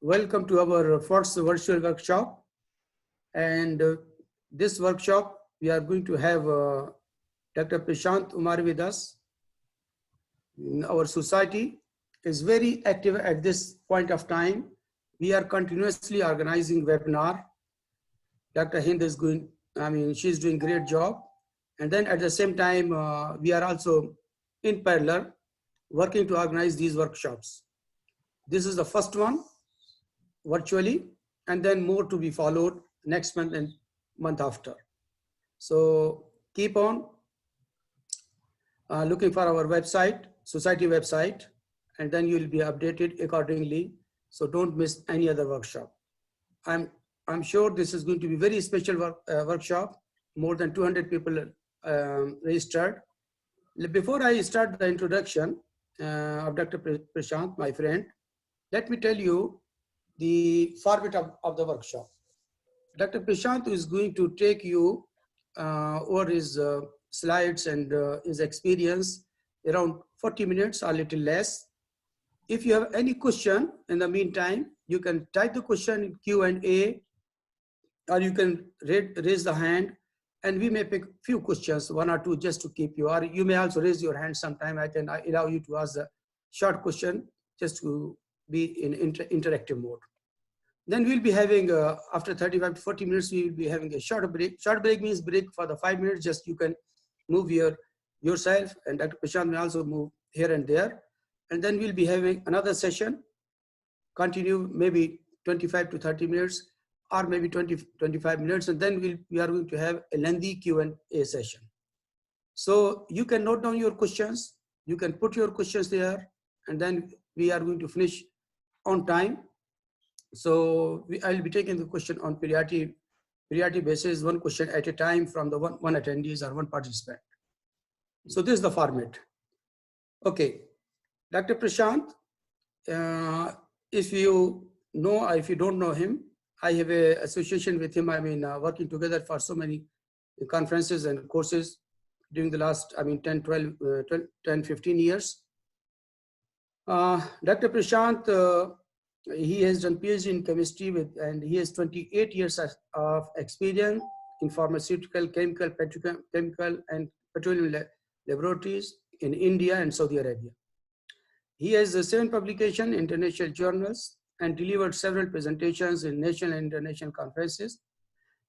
welcome to our first virtual workshop. And this workshop, we are going to have Dr. Prashant Umar with us. Our society is very active at this point of time. We are continuously organizing webinar. Dr. Hind is she's doing great job. And then at the same time, we are also in parallel working to organize these workshops. This is the first one virtually, and then more to be followed next month and month after. So keep on looking for our website, society website, and then you will be updated accordingly. So don't miss any other workshop. I'm sure this is going to be very special workshop. More than 200 people registered. Before I start the introduction of Dr. Prashant, my friend, let me tell you the format of the workshop. Dr. Prashant is going to take you over his slides and his experience around 40 minutes or a little less. If you have any question in the meantime, you can type the question in Q&A, or you can raise the hand, and we may pick few questions, one or two, just to keep you, or you may also raise your hand sometime. I can allow you to ask a short question just to be in interactive mode. Then we'll be having, after 35 to 40 minutes, we will be having a short break. Short break means break for the 5 minutes, just you can move yourself, and Dr. Prashant will also move here and there. And then we'll be having another session, continue maybe 25 to 30 minutes, or maybe 25 minutes, and then we are going to have a lengthy Q&A session. So you can note down your questions, you can put your questions there, and then we are going to finish on time. So I'll be taking the question on priority basis, one question at a time from the one attendees or one participant. So this is the format. Okay, Dr. Prashant, if you know or if you don't know him, I have an association with him. Working together for so many conferences and courses during the last 10, 15 years. Dr. Prashant, he has done PhD in chemistry and he has 28 years of experience in pharmaceutical, chemical, petrochemical, and petroleum laboratories in India and Saudi Arabia. He has 7 publications in international journals and delivered several presentations in national and international conferences.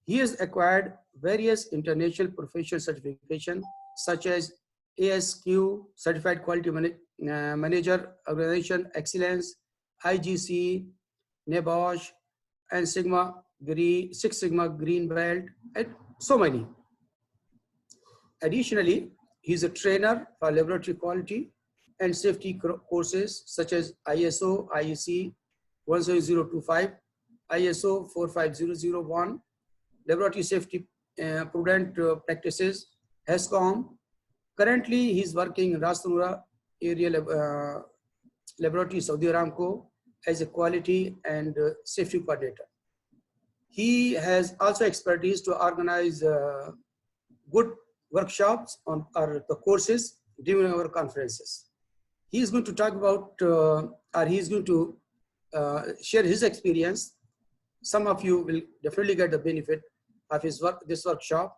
He has acquired various international professional certifications such as ASQ, Certified Quality Manager, Organization Excellence, IGC, NABOSH, and Six Sigma Green Belt, and so many. Additionally, he is a trainer for laboratory quality and safety courses such as ISO, IEC 17025, ISO 45001, Laboratory Safety Prudent Practices, HASCOM. Currently, he is working in Ras Tanura area laboratory, Saudi Aramco, as a quality and safety coordinator. He has also expertise to organize good workshops on the courses during our conferences. He is going to talk about, or he is going to share his experience. Some of you will definitely get the benefit of his work, this workshop.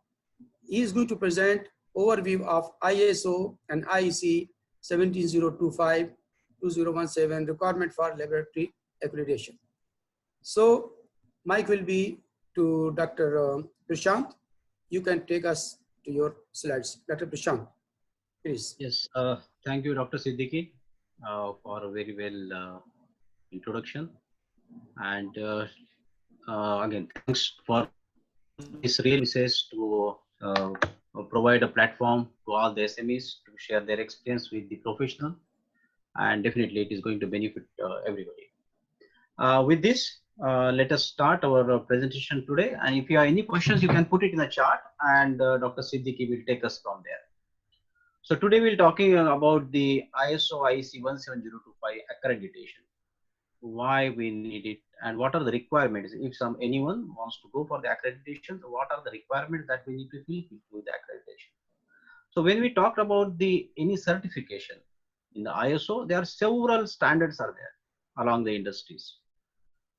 He is going to present overview of ISO and IEC 17025, 2017 requirement for laboratory accreditation. So mic will be to Dr. Prashant. You can take us to your slides. Dr. Prashant, please. Yes, thank you, Dr. Siddiqui, for a very well introduction. And again, thanks for this real services to provide a platform to all the SMEs to share their experience with the professional. And definitely it is going to benefit everybody. With this, let us start our presentation today. And if you have any questions, you can put it in the chat, and Dr. Siddiqui will take us from there. So today we're talking about the ISO IEC 17025 accreditation, why we need it, and what are the requirements. If anyone wants to go for the accreditation, what are the requirements that we need to fulfill with the accreditation. So when we talk about any certification in the ISO, there are several standards are there along the industries.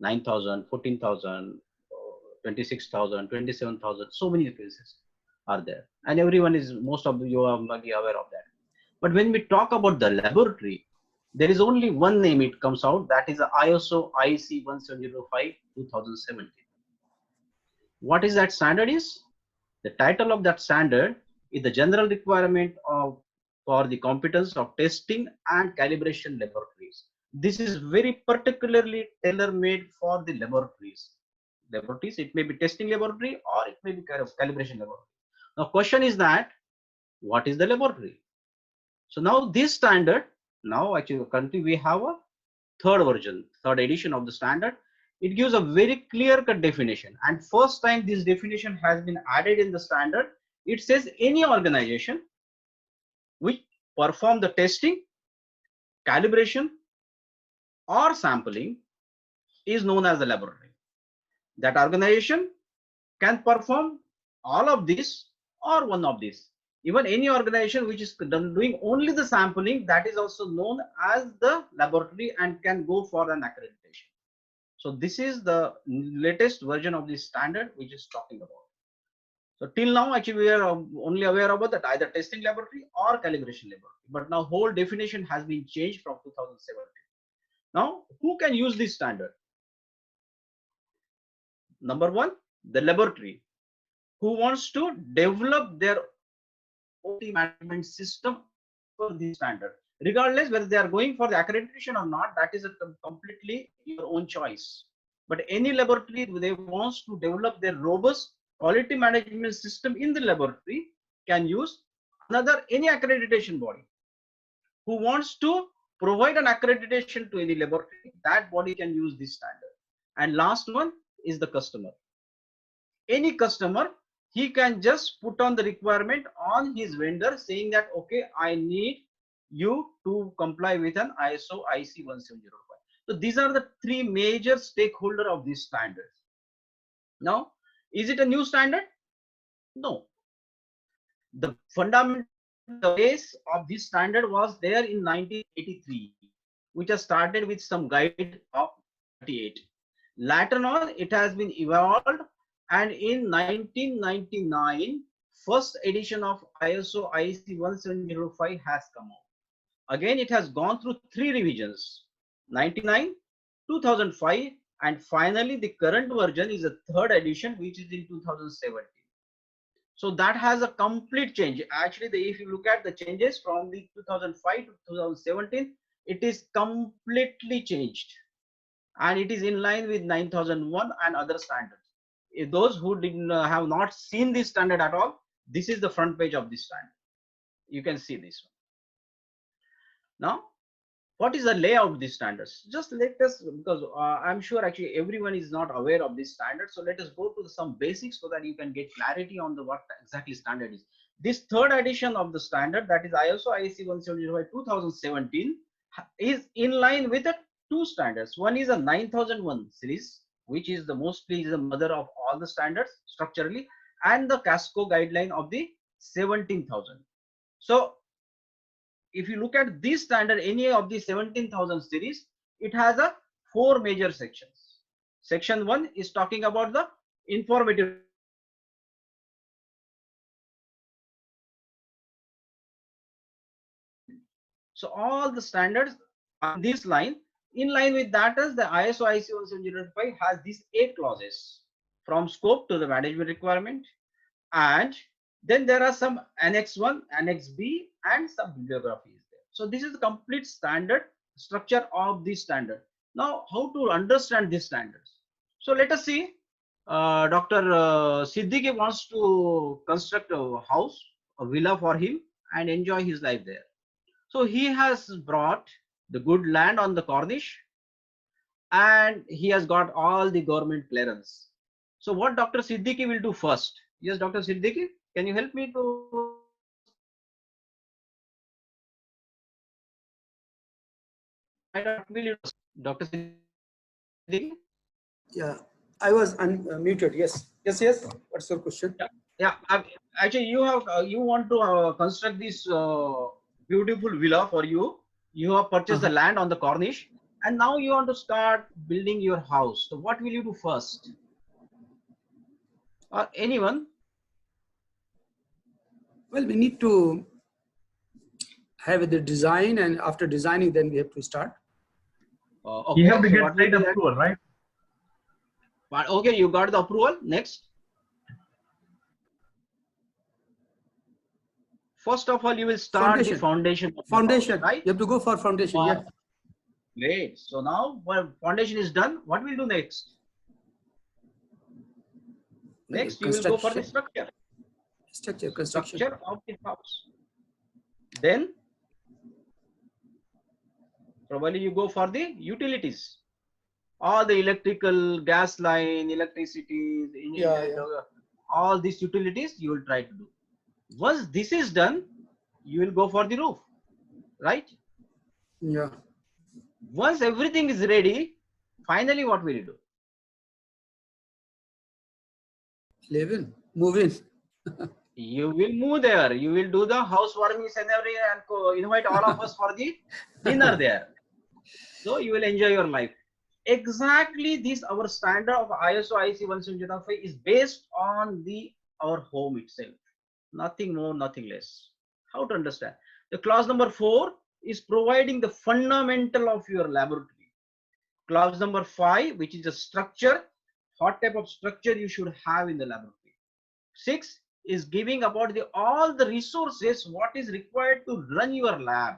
9,000, 14,000, 26,000, 27,000. So many places are there, and everyone is, most of you are maybe aware of that. But when we talk about the laboratory, there is only one name it comes out, that is the ISO IEC 1705 2017. What is that standard is? The title of that standard is the general requirement of for the competence of testing and calibration laboratories. This is very particularly tailor-made for the laboratories. Laboratories, it may be testing laboratory or it may be kind of calibration laboratory. Now, question is that what is the laboratory? So now this standard, now actually currently we have a third version, third edition of the standard. It gives a very clear-cut definition, and first time this definition has been added in the standard. It says any organization which perform the testing, calibration or sampling is known as the laboratory. That organization can perform all of this or one of these. Even any organization which is doing only the sampling, that is also known as the laboratory and can go for an accreditation. So this is the latest version of this standard which is talking about. So till now actually we are only aware about that either testing laboratory or calibration laboratory, but now whole definition has been changed from 2017. Now who can use this standard? Number one, the laboratory who wants to develop their OT management system for this standard, regardless whether they are going for the accreditation or not, that is a completely your own choice. But any laboratory they wants to develop their robust quality management system in the laboratory can use another any accreditation body who wants to provide an accreditation to any laboratory, that body can use this standard. And last one is the customer. Any customer, he can just put on the requirement on his vendor saying that, okay, I need you to comply with an ISO IEC 1705. So these are the three major stakeholders of this standard. Now, is it a new standard? No. The fundamental base of this standard was there in 1983, which has started with some guide of 38. Later on, it has been evolved, and in 1999, first edition of ISO IEC 1705 has come out. Again, it has gone through three revisions, 99, 2005, and finally the current version is a third edition, which is in 2017. So that has a complete change. Actually, if you look at the changes from the 2005 to 2017, it is completely changed. And it is in line with 9001 and other standards. If those who have not seen this standard at all, this is the front page of this standard. You can see this one. Now, what is the layout of these standards? Just let us, because I'm sure actually everyone is not aware of this standard. So let us go to some basics so that you can get clarity on the what exactly standard is. This third edition of the standard, that is ISO IEC 1705 2017, is in line with the two standards. One is a 9001 series, which is the mostly the mother of all the standards structurally, and the Casco guideline of the 17,000. So if you look at this standard, any of the 17,000 series, it has a four major sections. Section 1 is talking about the informative. So all the standards on this line, in line with that is the ISO IEC 1705 has these 8 clauses from scope to the management requirement, and then there are some Annex 1, Annex B, and some bibliographies there. So this is the complete standard structure of this standard. Now, how to understand these standards? So let us see. Dr. Siddiqui wants to construct a house, a villa for him, and enjoy his life there. So he has brought the good land on the Corniche, and he has got all the government clearance. So what Dr. Siddiqui will do first? Yes, Dr. Siddiqui, can you help me to? Dr. Siddiqui? Yeah, I was unmuted. Yes, yes. What's your question? Yeah. Actually, you have you want to construct this beautiful villa for you. You have purchased the land on the Corniche, And now you want to start building your house. So what will you do first? Or anyone? Well, we need to have the design, and after designing, then we have to start. Okay. You have to So get what will site be that? approval, right? But okay, you got the approval. Next. First of all, you will start the foundation of the Foundation. house, right? You have to go for foundation. Yeah. Great. So now when foundation is done, what will you do next? Next, you will go for the structure. Construction. Structure of the house. Then probably you go for the utilities. All the electrical, gas line, electricity, all these utilities you will try to do. Once this is done, you will go for the roof, right? Yeah. Once everything is ready, finally what will you do? Live in, move in. You will move there. You will do the housewarming scenario and invite all of us for the dinner there. So you will enjoy your life. Exactly this our standard of ISO IEC 17005 is based on our home itself. Nothing more, nothing less. How to understand? The clause number 4 is providing the fundamental of your laboratory. Clause number 5, which is the structure, what type of structure you should have in the laboratory. 6 is giving about all the resources what is required to run your lab.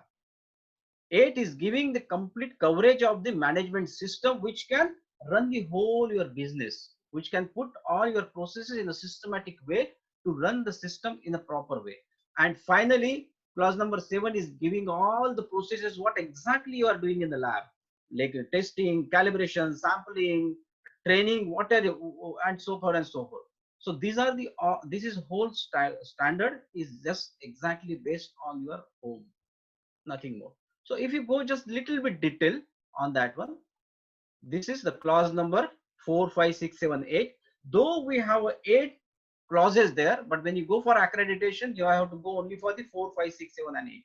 8 is giving the complete coverage of the management system which can run the whole your business, which can put all your processes in a systematic way to run the system in a proper way. And finally, clause number 7 is giving all the processes what exactly you are doing in the lab, like testing, calibration, sampling, training, whatever, and so forth and so forth. So these are the this is whole standard is just exactly based on your home, nothing more. So if you go just little bit detail on that one, this is the clause number 4, 5, 6, 7, 8. Though we have 8 clauses there, but when you go for accreditation, you have to go only for the 4, 5, 6, 7, and 8.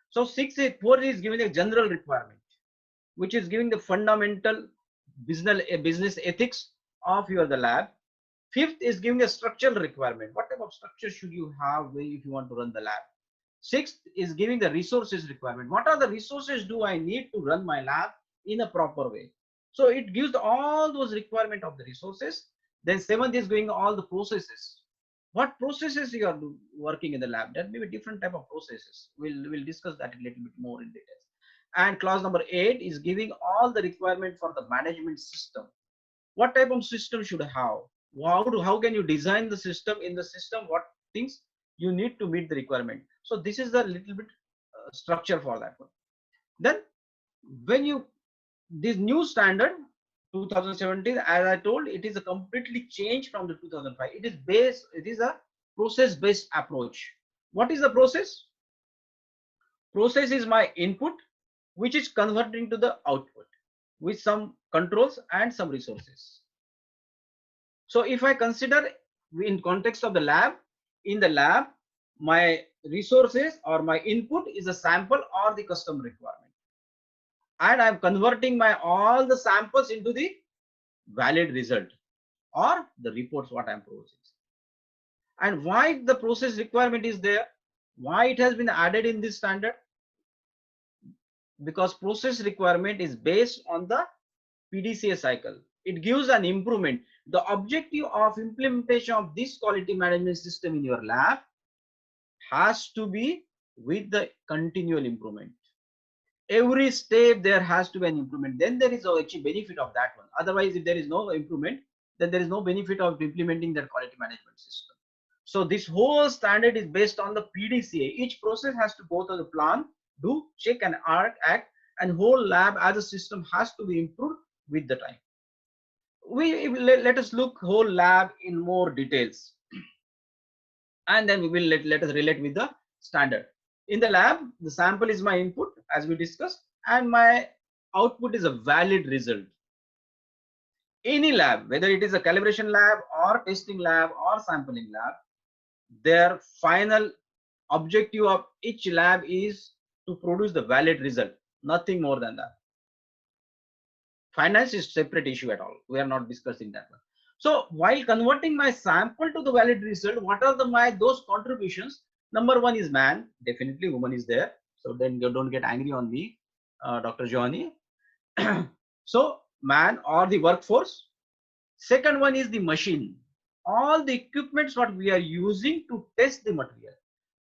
So 4 is giving a general requirement, which is giving the fundamental business ethics of the lab. 5th is giving a structural requirement. What type of structure should you have if you want to run the lab? 6th is giving the resources requirement. What are the resources do I need to run my lab in a proper way? So it gives all those requirement of the resources. Then 7th is giving all the processes. What processes you are working in the lab? That may be different type of processes. We'll discuss that a little bit more in details. And clause number 8 is giving all the requirement for the management system. What type of system should I have? How can you design the system? In the system, what things you need to meet the requirement? So this is the little bit structure for that one. Then when you this new standard 2017, as I told, it is a completely change from the 2005. It is a process based approach. What is the process? Process is my input, which is converting to the output with some controls and some resources. So if I consider in context of the lab, in the lab, my resources or my input is a sample or the custom requirement. And I'm converting all the samples into the valid result or the reports what I'm processing. And why the process requirement is there? Why it has been added in this standard? Because process requirement is based on the PDCA cycle. It gives an improvement. The objective of implementation of this quality management system in your lab has to be with the continual improvement. Every step there has to be an improvement. Then there is actually benefit of that one. Otherwise, if there is no improvement, then there is no benefit of implementing that quality management system. So this whole standard is based on the PDCA. Each process has to go to the plan, do, check and act, and whole lab as a system has to be improved with the time. Let us look whole lab in more details, and then we will let us relate with the standard. In the lab, the sample is my input as we discussed, and my output is a valid result. Any lab, whether it is a calibration lab or testing lab or sampling lab, their final objective of each lab is to produce the valid result, nothing more than that. Finance is separate issue at all. We are not discussing that one. So while converting my sample to the valid result, what are those contributions? Number one is man. Definitely woman is there. So then you don't get angry on me, Dr. Johnny. So man or the workforce. Second one is the machine. All the equipments what we are using to test the material.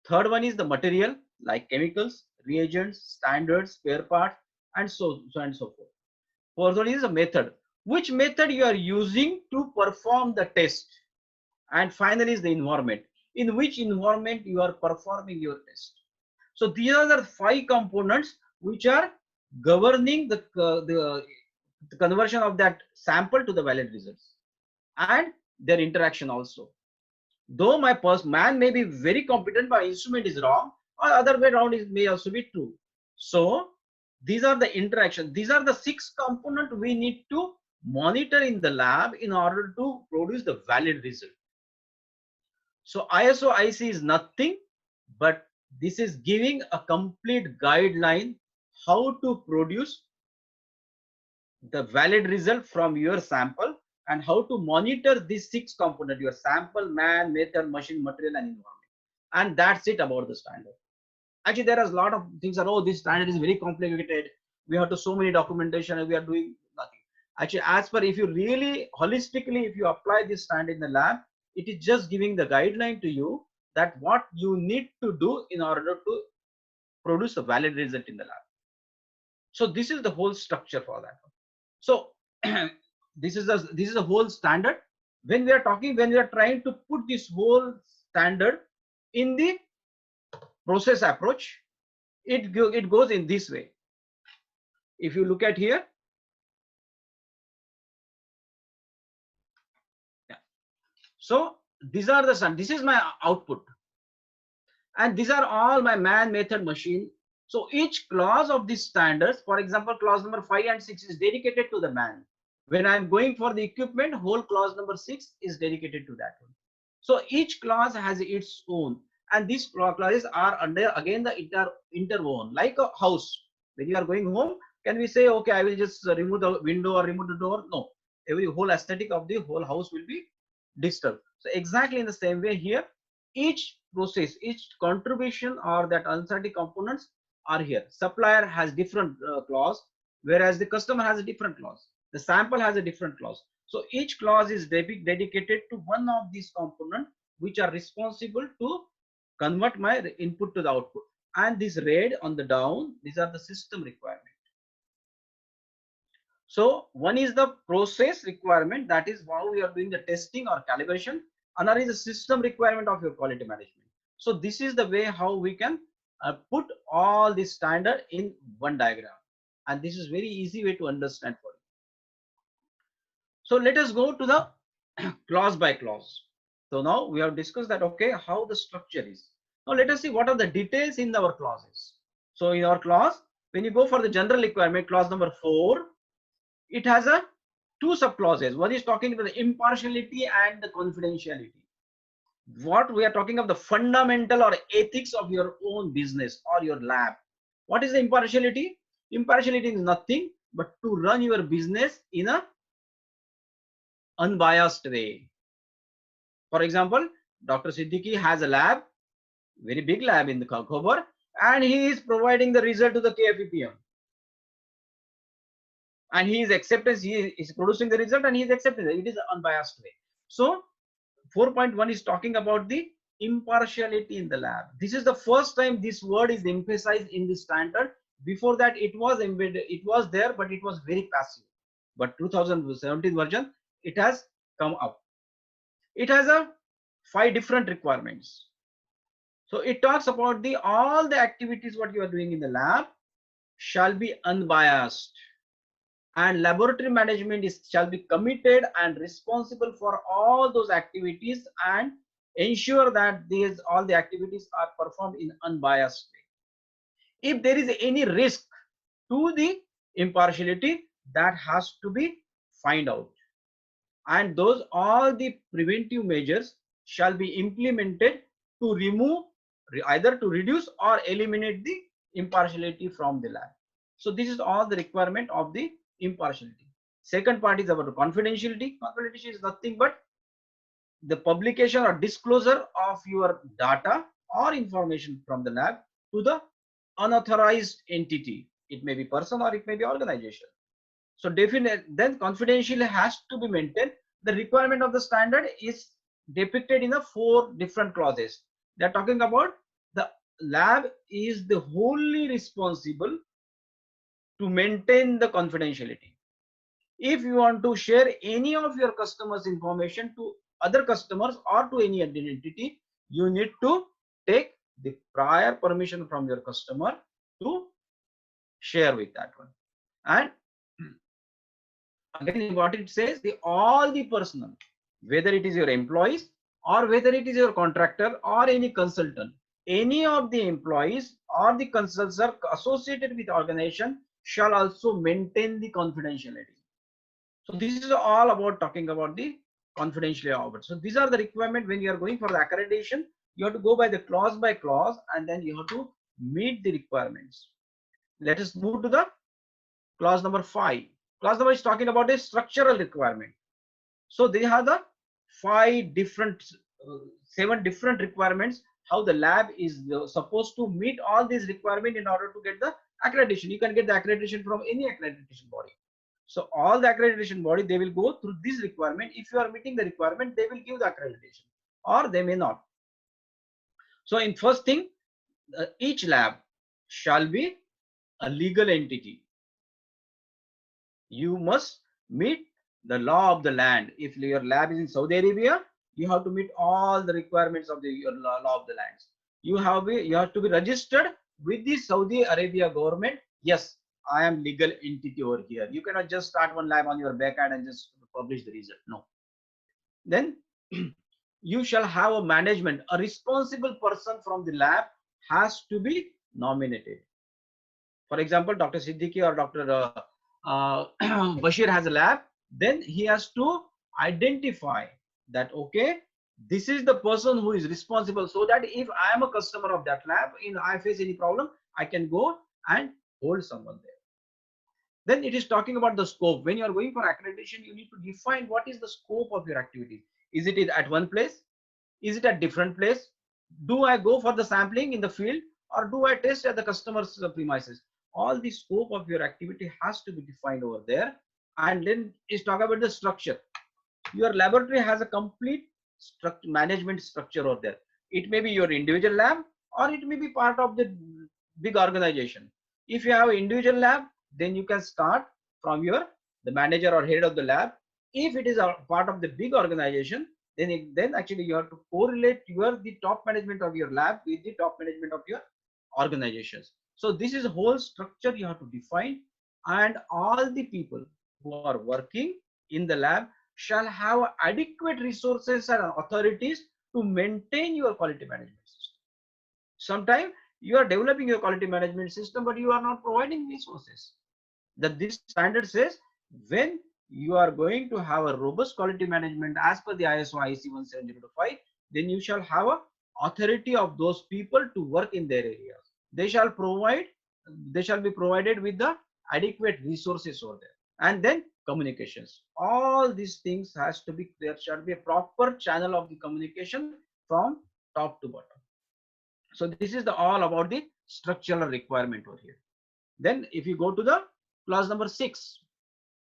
Third one is the material like chemicals, reagents, standards, spare parts, and so on and so forth. Fourth one is a method. Which method you are using to perform the test? And finally is the environment. In which environment you are performing your test? So these are the 5 components which are governing the conversion of that sample to the valid results and their interaction also. Though my man may be very competent, but instrument is wrong, or other way around is may also be true. So these are the interaction. These are the 6 components we need to monitor in the lab in order to produce the valid result. So ISO IC is nothing, but this is giving a complete guideline how to produce the valid result from your sample and how to monitor these 6 components: your sample, man, method, machine, material, and environment. And that's it about the standard. Actually, there is a lot of things that, oh, this standard is very complicated. We have to so many documentation and we are doing nothing. Actually, as per, if you really holistically, if you apply this standard in the lab, it is just giving the guideline to you that what you need to do in order to produce a valid result in the lab. So this is the whole structure for that. So this is the whole standard. When we are trying to put this whole standard in the process approach, it goes in this way. If you look at here, yeah. So these are this is my output, and these are all my man, method, machine. So each clause of these standards, for example, clause number 5 and 6 is dedicated to the man. When I'm going for the equipment, whole clause number 6 is dedicated to that one. So each clause has its own, and these clauses are under again the interwoven, like a house. When you are going home, can we say, okay, I will just remove the window or remove the door? No, every whole aesthetic of the whole house will be disturbed. So exactly in the same way here, each process, each contribution or that uncertainty components are here. Supplier has different clause, whereas the customer has a different clause. The sample has a different clause. So each clause is dedicated to one of these components which are responsible to convert my input to the output. And this red on the down, these are the system requirement. So one is the process requirement, that is how we are doing the testing or calibration. Another is the system requirement of your quality management. So this is the way how we can put all this standard in one diagram, and this is very easy way to understand for you. So let us go to the clause by clause. So now we have discussed that, okay, how the structure is. Now let us see what are the details in our clauses. So in our clause, when you go for the general requirement, clause number 4, it has a 2 sub clauses. One is talking about the impartiality and the confidentiality. What we are talking of the fundamental or ethics of your own business or your lab. What is the impartiality? Impartiality is nothing but to run your business in a unbiased way. For example, Dr. Siddiqui has a lab, very big lab in the Khobar, and he is providing the result to the KFEPM. And he is acceptance, he is producing the result and he is accepting it. It is an unbiased way. So 4.1 is talking about the impartiality in the lab. This is the first time this word is emphasized in the standard. Before that, it was embedded, it was there, but it was very passive. But 2017 version, it has come up. It has a 5 different requirements. So it talks about all the activities what you are doing in the lab shall be unbiased, and laboratory management shall be committed and responsible for all those activities and ensure that all the activities are performed in unbiased way. If there is any risk to the impartiality, that has to be find out, and all the preventive measures shall be implemented to remove, either to reduce or eliminate the impartiality from the lab. So this is all the requirement of the impartiality. Second part is about confidentiality. Confidentiality is nothing but the publication or disclosure of your data or information from the lab to the unauthorized entity. It may be person or it may be organization. So definitely then confidentiality has to be maintained. The requirement of the standard is depicted in the 4 different clauses. They are talking about the lab is the wholly responsible to maintain the confidentiality. If you want to share any of your customers information to other customers or to any entity, you need to take the prior permission from your customer to share with that one. And again, what it says, all the personnel, whether it is your employees or whether it is your contractor or any consultant, any of the employees or the consultants associated with the organization shall also maintain the confidentiality. So this is all about talking about the confidentiality. So these are the requirements when you are going for the accreditation. You have to go by the clause by clause and then you have to meet the requirements. Let us move to the clause number 5. Clause number is talking about a structural requirement. So they have the 7 different requirements how the lab is supposed to meet all these requirements in order to get the accreditation. You can get the accreditation from any accreditation body. So all the accreditation body, they will go through this requirement. If you are meeting the requirement, they will give the accreditation or they may not. So in first thing, each lab shall be a legal entity. You must meet the law of the land. If your lab is in Saudi Arabia, you have to meet all the requirements of your law of the lands. You have to be registered with the Saudi Arabia government. Yes, I am legal entity over here. You cannot just start one lab on your backend and just publish the result. No. Then you shall have a management. A responsible person from the lab has to be nominated. For example, Dr. Siddiqui or Dr. Bashir has a lab. Then he has to identify that, okay, this is the person who is responsible, so that if I am a customer of that lab, I face any problem, I can go and hold someone there. Then it is talking about the scope. When you are going for accreditation, you need to define what is the scope of your activity. Is it at one place? Is it at different place? Do I go for the sampling in the field or do I test at the customer's premises? All the scope of your activity has to be defined over there. And then is talk about the structure. Your laboratory has a complete management structure over there. It may be your individual lab or it may be part of the big organization. If you have an individual lab, then you can start from the manager or head of the lab. If it is a part of the big organization, then actually you have to correlate the top management of your lab with the top management of your organizations. So this is a whole structure you have to define, and all the people who are working in the lab shall have adequate resources and authorities to maintain your quality management system. Sometimes you are developing your quality management system, but you are not providing resources. That this standard says when you are going to have a robust quality management as per the ISO IEC 17025, then you shall have a authority of those people to work in their areas. They shall be provided with the adequate resources over there. And then communications. All these things there shall be a proper channel of the communication from top to bottom. So this is all about the structural requirement over here. Then if you go to the clause number 6,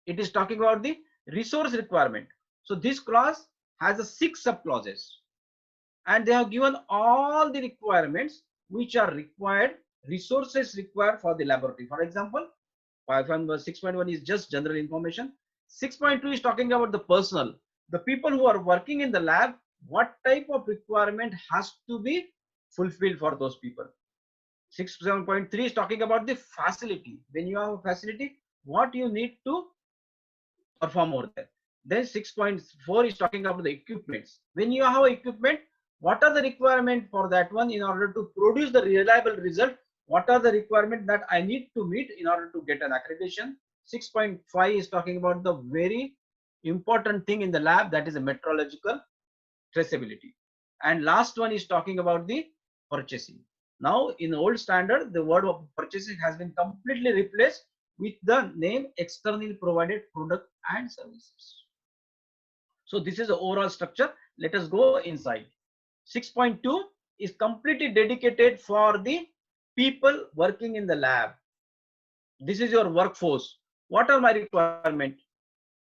it is talking about the resource requirement. So this clause has 6 sub clauses, and they have given all the requirements which are required, resources required for the laboratory. For example, 6.1 is just general information. 6.2 is talking about the personnel, the people who are working in the lab, what type of requirement has to be fulfilled for those people. 6.3 is talking about the facility. When you have a facility, what you need to perform over there. Then 6.4 is talking about the equipments. When you have equipment, what are the requirements for that one in order to produce the reliable result? What are the requirements that I need to meet in order to get an accreditation? 6.5 is talking about the very important thing in the lab, that is a metrological traceability. And last one is talking about the purchasing. Now in the old standard, the word of purchasing has been completely replaced with the name externally provided product and services. So this is the overall structure. Let us go inside. 6.2 is completely dedicated for the people working in the lab. This is your workforce. What are my requirement?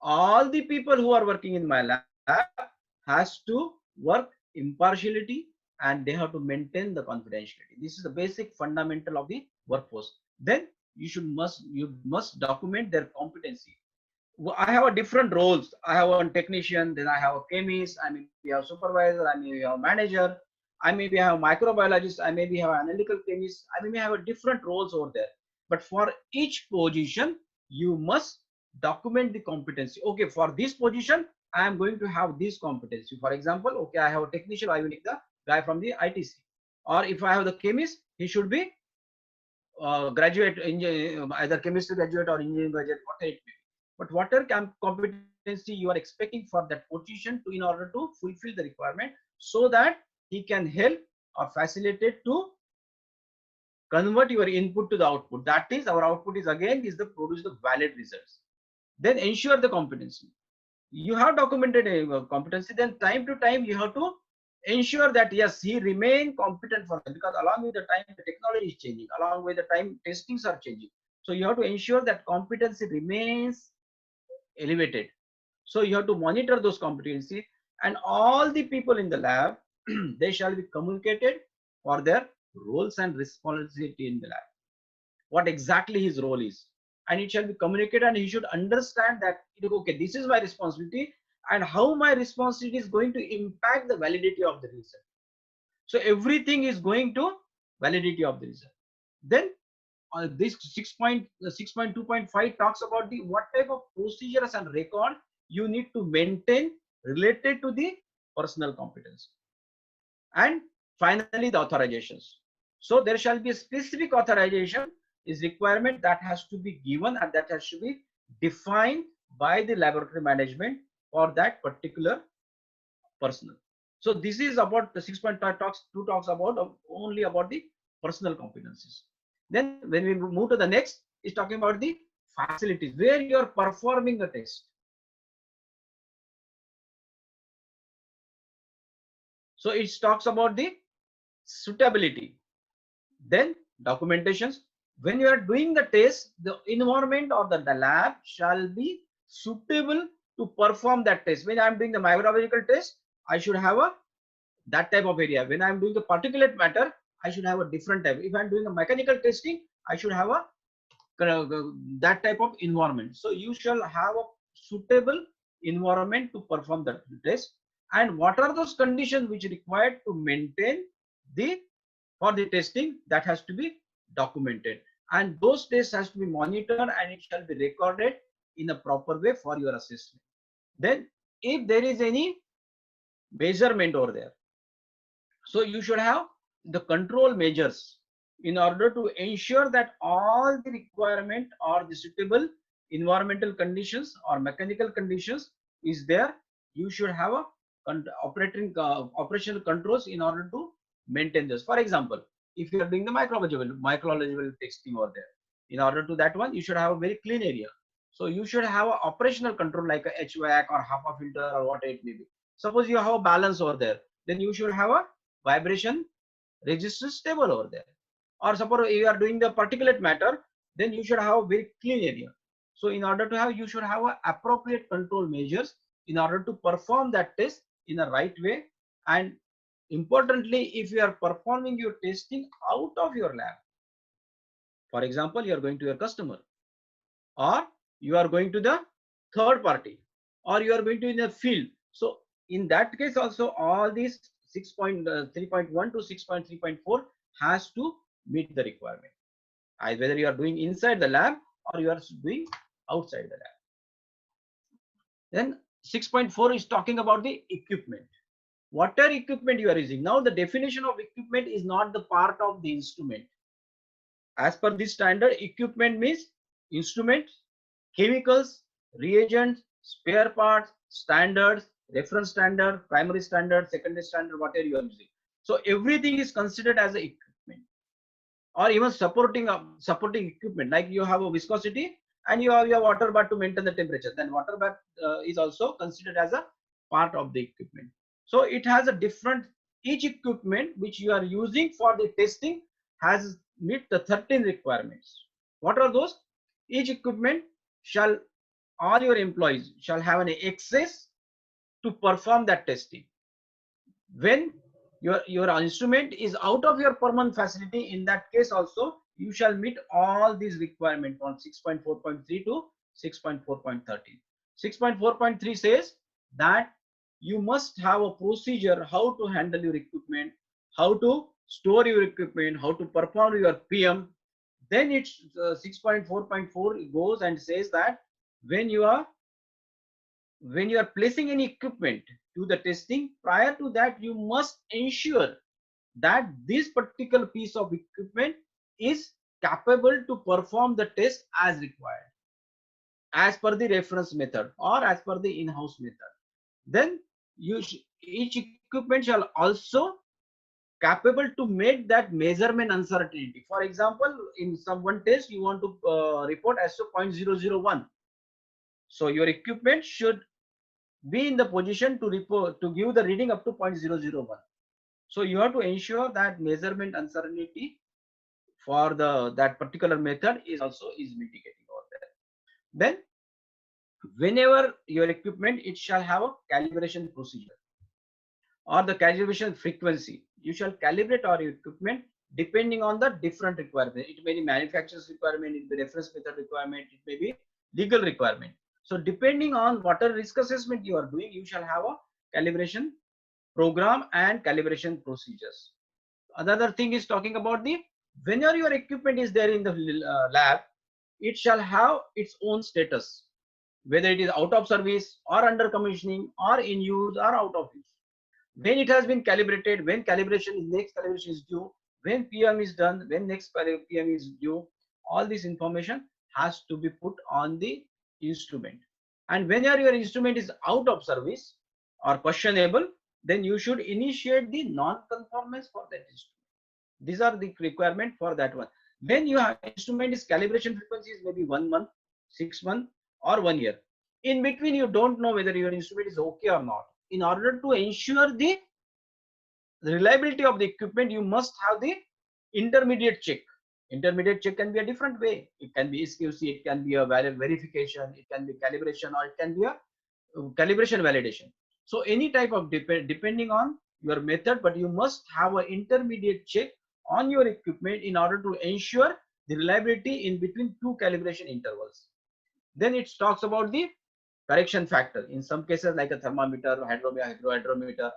All the people who are working in my lab has to work impartiality and they have to maintain the confidentiality. This is the basic fundamental of the workforce. Then you must document their competency. I have a different roles. I have one technician, then I have a chemist, I may be a supervisor, I may be a manager, I maybe have a microbiologist, I maybe have an analytical chemist, I may have a different roles over there. But for each position, you must document the competency. Okay, for this position, I am going to have this competency. For example, okay, I have a technician, I will take the guy from the ITC. Or if I have the chemist, he should be graduate, either chemistry graduate or engineering graduate, whatever it may be. But whatever competency you are expecting for that position to in order to fulfill the requirement, so that he can help or facilitate to convert your input to the output. That is, our output is again is the produce the valid results. Then ensure the competency. You have documented a competency. Then time to time you have to ensure that yes, he remain competent for that, because along with the time the technology is changing, along with the time testings are changing. So you have to ensure that competency remains elevated. So you have to monitor those competency, and all the people in the lab they shall be communicated for their roles and responsibility in the lab, what exactly his role is, and it shall be communicated, and he should understand that okay, this is my responsibility and how my responsibility is going to impact the validity of the result. So everything is going to validity of the result. Then this 6.2.5 talks about the what type of procedures and record you need to maintain related to the personal competence. And finally, the authorizations. So there shall be a specific authorization is requirement that has to be given and that has to be defined by the laboratory management for that particular personnel. So this is about the 6.2 talks about only about the personal competencies. Then when we move to the next, is talking about the facilities where you are performing the test. So it talks about the suitability. Then documentations. When you are doing the test, the environment or the lab shall be suitable to perform that test. When I am doing the microbiological test, I should have a that type of area. When I am doing the particulate matter, I should have a different type. If I am doing a mechanical testing, I should have a that type of environment. So you shall have a suitable environment to perform that test. And what are those conditions which are required to maintain the for the testing, that has to be documented, and those tests has to be monitored and it shall be recorded in a proper way for your assessment. Then if there is any measurement over there, so you should have the control measures in order to ensure that all the requirement or the suitable environmental conditions or mechanical conditions is there. You should have a operational controls in order to maintain this. For example, if you are doing the microbiological testing over there, in order to that one, you should have a very clean area. So you should have an operational control like a HVAC or HEPA filter or what it may be. Suppose you have a balance over there, then you should have a vibration resistance stable over there. Or suppose you are doing the particulate matter, then you should have a very clean area. So in order to have, you should have a appropriate control measures in order to perform that test in a right way. And importantly, if you are performing your testing out of your lab, for example, you are going to your customer, or you are going to the third party, or you are going to in a field. So in that case also, all these 6.3.1 to 6.3.4 has to meet the requirement, whether you are doing inside the lab or you are doing outside the lab. Then 6.4 is talking about the equipment. Whatever equipment you are using. Now the definition of equipment is not the part of the instrument. As per this standard, equipment means instruments, chemicals, reagents, spare parts, standards, reference standard, primary standard, secondary standard, whatever you are using. So everything is considered as an equipment, or even supporting equipment. Like you have a viscosity, and you have your water bath to maintain the temperature. Then water bath is also considered as a part of the equipment. So it has a different, each equipment which you are using for the testing has meet the 13 requirements. What are those? Each equipment shall, all your employees shall have an access to perform that testing. When your instrument is out of your permanent facility, in that case also you shall meet all these requirements on 6.4.3 to 6.4.13. 6.4.3 says that you must have a procedure how to handle your equipment, how to store your equipment, how to perform your PM. Then it's 6.4.4 goes and says that when you are placing any equipment to the testing, prior to that you must ensure that this particular piece of equipment is capable to perform the test as required, as per the reference method or as per the in-house method. Then each equipment shall also capable to make that measurement uncertainty. For example, in some one test you want to report as to 0.001. So your equipment should be in the position to report, to give the reading up to 0.001. So you have to ensure that measurement uncertainty for that particular method is mitigating over there. Then whenever your equipment, it shall have a calibration procedure or the calibration frequency. You shall calibrate your equipment depending on the different requirement. It may be manufacturer's requirement, it may be reference method requirement, it may be legal requirement. So depending on what risk assessment you are doing, you shall have a calibration program and calibration procedures. Another thing is talking about the, whenever your equipment is there in the lab, it shall have its own status, whether it is out of service or under commissioning or in use or out of use. When it has been calibrated, when next calibration is due, when PM is done, when next PM is due, all this information has to be put on the instrument. And whenever your instrument is out of service or questionable, then you should initiate the non-conformance for that instrument. These are the requirement for that one. When your instrument is calibration frequency is maybe 1 month, 6 months or 1 year. In between you don't know whether your instrument is okay or not. In order to ensure the reliability of the equipment, you must have the intermediate check. Intermediate check can be a different way. It can be SQC, it can be a verification, it can be calibration, or it can be a calibration validation. So any type of depending on your method, but you must have an intermediate check on your equipment in order to ensure the reliability in between two calibration intervals. Then it talks about the correction factor. In some cases, like a thermometer, hydrometer,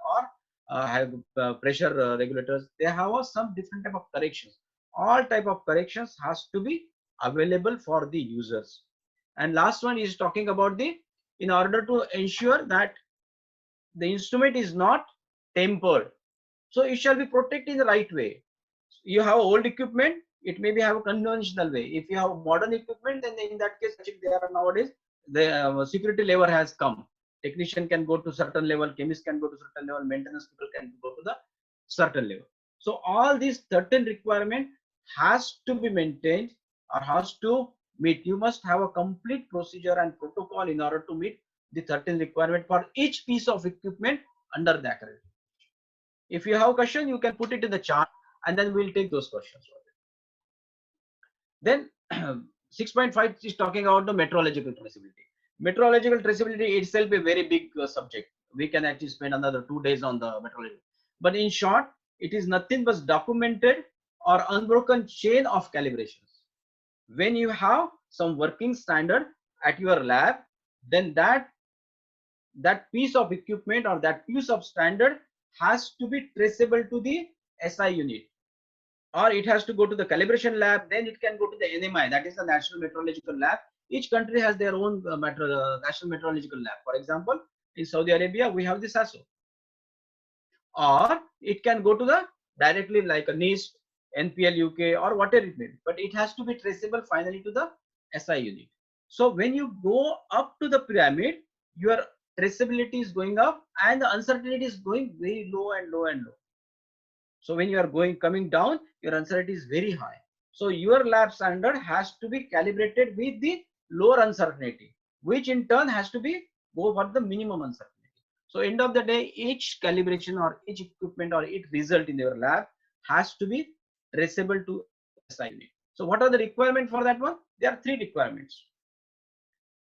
or pressure regulators, they have some different type of corrections. All type of corrections has to be available for the users. And last one is talking about the, in order to ensure that the instrument is not tempered, so it shall be protected in the right way. You have old equipment, it may be have a conventional way. If you have modern equipment, then in that case, there are nowadays the security level has come. Technician can go to certain level, chemist can go to certain level, maintenance people can go to the certain level. So all these 13 requirement has to be maintained or has to meet. You must have a complete procedure and protocol in order to meet the 13 requirement for each piece of equipment under the accreditation. If you have a question, you can put it in the chat and then we'll take those questions. Then 6.5 is talking about the metrological traceability. Metrological traceability itself a very big subject. We can actually spend another 2 days on the metrology. But in short, it is nothing but documented or unbroken chain of calibrations. When you have some working standard at your lab, then that piece of equipment or that piece of standard has to be traceable to the SI unit, or it has to go to the calibration lab, then it can go to the NMI, that is the National Metrological Lab. Each country has their own National Metrological Lab. For example, in Saudi Arabia, we have the SASO. Or it can go to the directly like a NIST, NPL UK, or whatever it may be, but it has to be traceable finally to the SI unit. So when you go up to the pyramid, your traceability is going up and the uncertainty is going very low and low and low. So when you are coming down, your uncertainty is very high. So your lab standard has to be calibrated with the lower uncertainty, which in turn has to be go for the minimum uncertainty. So end of the day, each calibration or each equipment or each result in your lab has to be traceable to SI unit. So what are the requirements for that one? There are 3 requirements.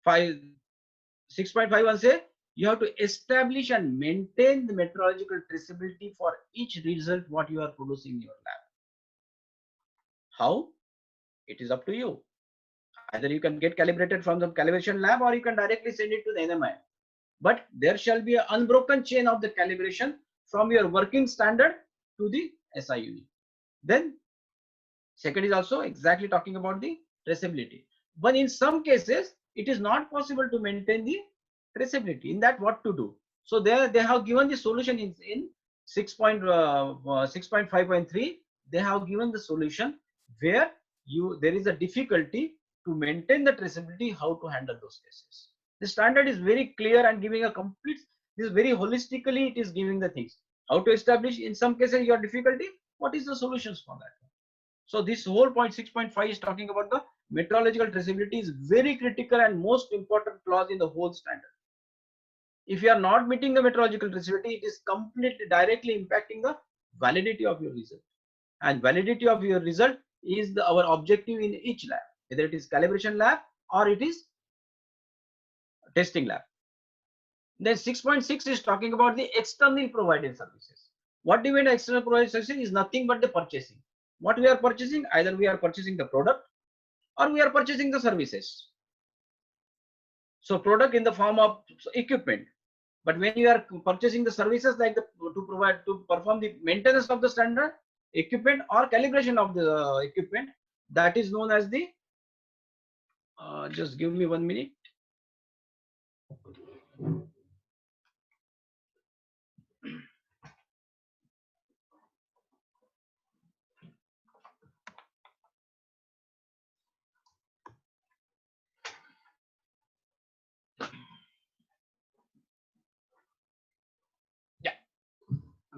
6.51 say you have to establish and maintain the metrological traceability for each result what you are producing in your lab. How? It is up to you. Either you can get calibrated from the calibration lab or you can directly send it to the NMI. But there shall be an unbroken chain of the calibration from your working standard to the SI unit. Then second is also exactly talking about the traceability. But in some cases, it is not possible to maintain the traceability. In that, what to do? So there they have given the solution in 6.5.3. They have given the solution where there is a difficulty to maintain the traceability, how to handle those cases. The standard is very clear and giving a complete, this very holistically it is giving the things. How to establish in some cases your difficulty, what is the solutions for that? So this whole point 6.5 is talking about the metrological traceability is very critical and most important clause in the whole standard. If you are not meeting the metrological traceability, it is completely directly impacting the validity of your result. And validity of your result is our objective in each lab, whether it is calibration lab or it is testing lab. Then 6.6 is talking about the external provided services. What do you mean external provided services is nothing but the purchasing. What we are purchasing, either we are purchasing the product or we are purchasing the services. So product in the form of equipment, but when you are purchasing the services like to perform the maintenance of the standard equipment or calibration of the equipment, that is known as the just give me 1 minute.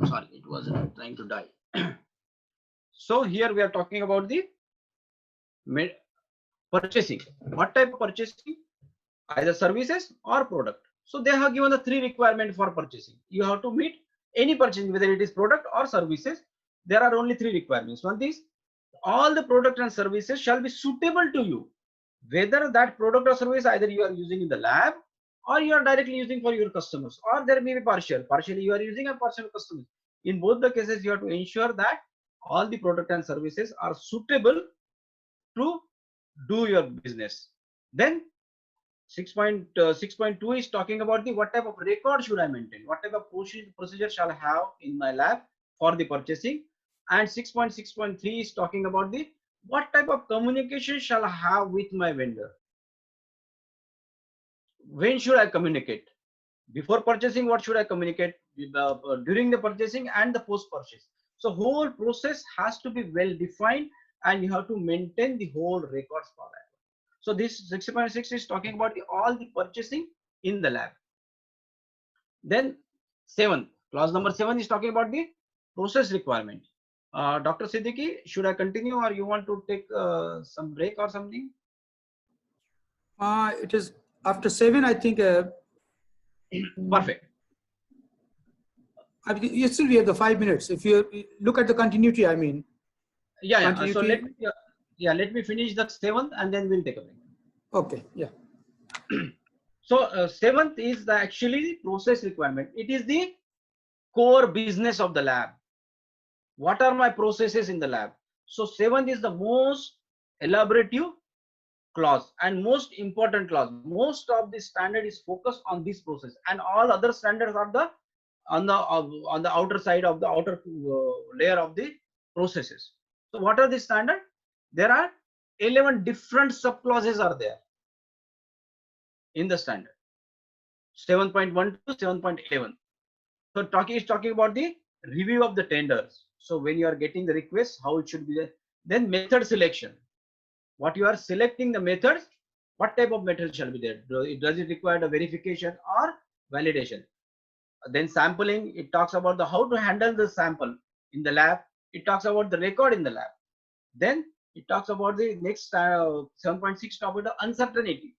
I'm sorry, it wasn't trying to die. So here we are talking about the purchasing. What type of purchasing? Either services or product. So they have given the 3 requirements for purchasing. You have to meet any purchasing, whether it is product or services. There are only 3 requirements. One is all the product and services shall be suitable to you. Whether that product or service either you are using in the lab or you are directly using for your customers, or there may be partially you are using and partial customers. In both the cases, you have to ensure that all the product and services are suitable to do your business. Then 6.2 is talking about the what type of record should I maintain, what type of procedure shall I have in my lab for the purchasing, and 6.6.3 is talking about the what type of communication shall I have with my vendor. When should I communicate? Before purchasing, what should I communicate? During the purchasing and the post purchase. So whole process has to be well defined and you have to maintain the whole records for that. So this 6.6 is talking about all the purchasing in the lab. Then clause number 7 is talking about the process requirement. Dr. Siddiqui, should I continue or you want to take some break or something? It is after 7, I think. Perfect. Still we have the 5 minutes. If you look at the continuity, I mean. Yeah. So let me finish the 7th and then we'll take a break. Okay. Yeah. So 7th is actually the process requirement. It is the core business of the lab. What are my processes in the lab? So 7th is the most elaborative clause and most important clause. Most of the standard is focused on this process, and all other standards are on the outer side of the outer layer of the processes. So what are the standard? There are 11 different sub clauses are there in the standard. 7.1 to 7.11. So is talking about the review of the tenders. So when you are getting the request, how it should be there. Then method selection. What you are selecting the methods, what type of method shall be there? Does it require a verification or validation? Then sampling, it talks about how to handle the sample in the lab. It talks about the record in the lab. Then It talks about the next 7.6 talk about the uncertainty.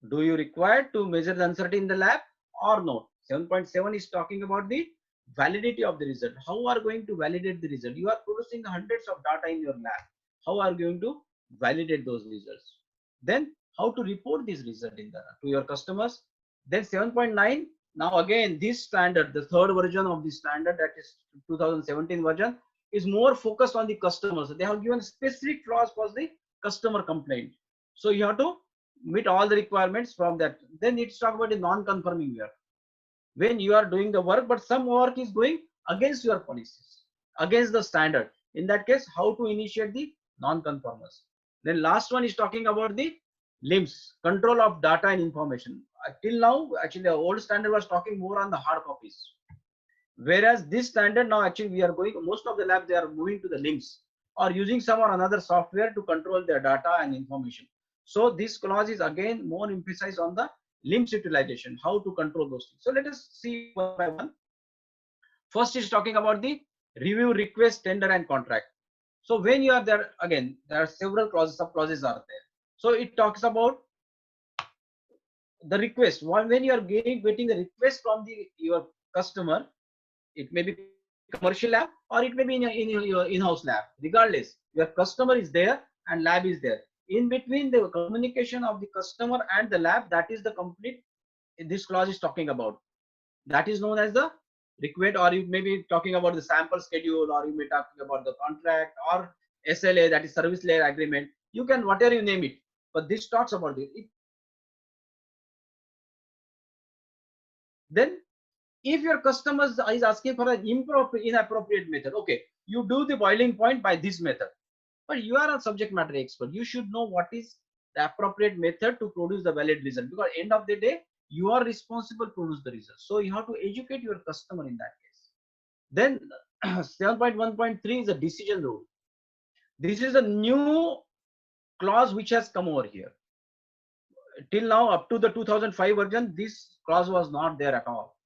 Do you require to measure the uncertainty in the lab or not? 7.7 is talking about the validity of the result. How are you going to validate the result? You are producing hundreds of data in your lab. How are you going to validate those results? Then how to report this result to your customers? Then 7.9, now again this standard, the third version of the standard, that is 2017 version, is more focused on the customers. They have given specific clause for the customer complaint. So you have to meet all the requirements from that. Then it's talk about the non-conforming work. When you are doing the work, but some work is going against your policies, against the standard. In that case, how to initiate the non-conformers. Then last one is talking about the LIMS, control of data and information. Till now, actually, the old standard was talking more on the hard copies. Whereas this standard now, actually, we are going, most of the labs, they are moving to the LIMS or using some or another software to control their data and information. So this clause is again more emphasized on the LIMS utilization, how to control those things. So let us see one by one. First is talking about the review, request, tender, and contract. So when you are there, again, there are several clauses, sub clauses are there. So it talks about the request. When you are getting the request from your customer, it may be commercial lab or it may be in your in-house lab. Regardless, your customer is there and lab is there. In between the communication of the customer and the lab, that is the complete, this clause is talking about. That is known as the request, or you may be talking about the sample schedule, or you may be talking about the contract or SLA, that is service layer agreement. You can, whatever you name it, but this talks about it. Then if your customer is asking for an inappropriate method, okay, you do the boiling point by this method. But you are a subject matter expert. You should know what is the appropriate method to produce the valid result, because end of the day, you are responsible to produce the result. So you have to educate your customer in that case. Then 7.1.3 is a decision rule. This is a new clause which has come over here. Till now, up to the 2005 version, this clause was not there at all.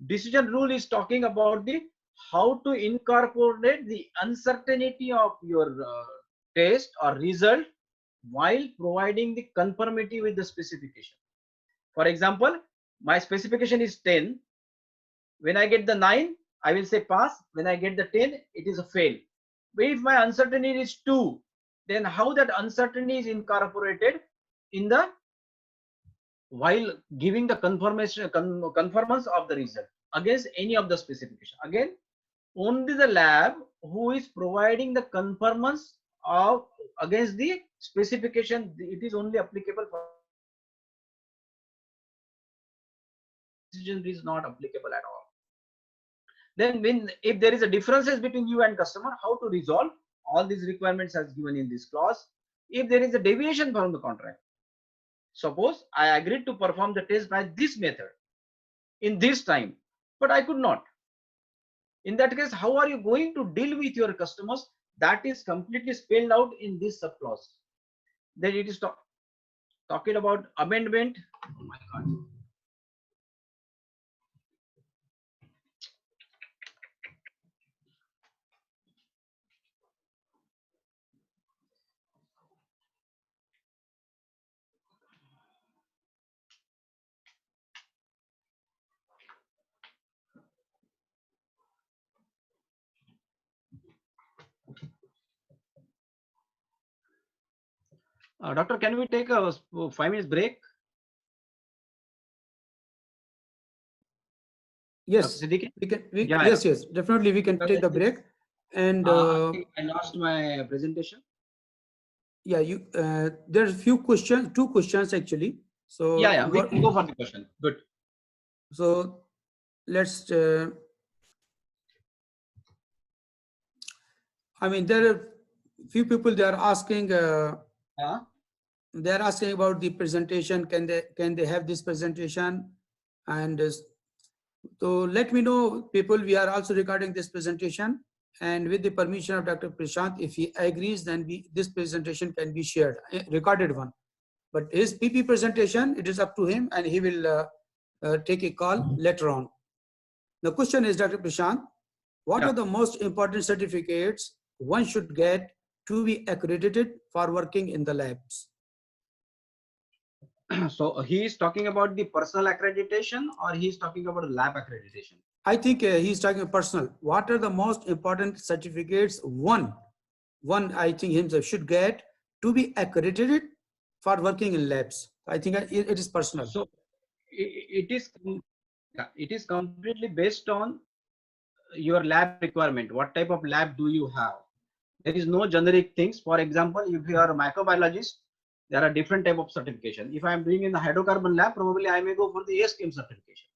Decision rule is talking about the how to incorporate the uncertainty of your test or result while providing the conformity with the specification. For example, my specification is 10. When I get the 9, I will say pass. When I get the 10, it is a fail. But if my uncertainty is 2, then how that uncertainty is incorporated in the while giving the conformance of the result against any of the specification. Again, only the lab who is providing the conformance of against the specification, it is only applicable for decision is not applicable at all. Then if there is a differences between you and customer, how to resolve all these requirements as given in this clause. If there is a deviation from the contract, suppose I agreed to perform the test by this method in this time, but I could not. In that case, how are you going to deal with your customers? That is completely spelled out in this subclause. Then it is talking about amendment. Oh my God. Doctor, can we take a 5 minutes break? Yes, we can. Yes, definitely we can take the break. And I lost my presentation. Yeah, there's few questions, 2 questions actually. So yeah, we can go for the question. Good. So let's. I mean, there are few people, they are asking. They are asking about the presentation. Can they have this presentation? And so let me know, people. We are also recording this presentation, and with the permission of Dr. Prashant, if he agrees, then this presentation can be shared, recorded one. But his PP presentation, it is up to him, and he will take a call later on. The question is, Dr. Prashant, what are the most important certificates one should get to be accredited for working in the labs? So he is talking about the personal accreditation, or he is talking about lab accreditation? I think he's talking personal. What are the most important certificates one I think himself should get to be accredited for working in labs? I think it is personal. So it is completely based on your lab requirement. What type of lab do you have? There is no generic things. For example, if you are a microbiologist, there are different type of certification. If I am doing in the hydrocarbon lab, probably I may go for the ASTM certification.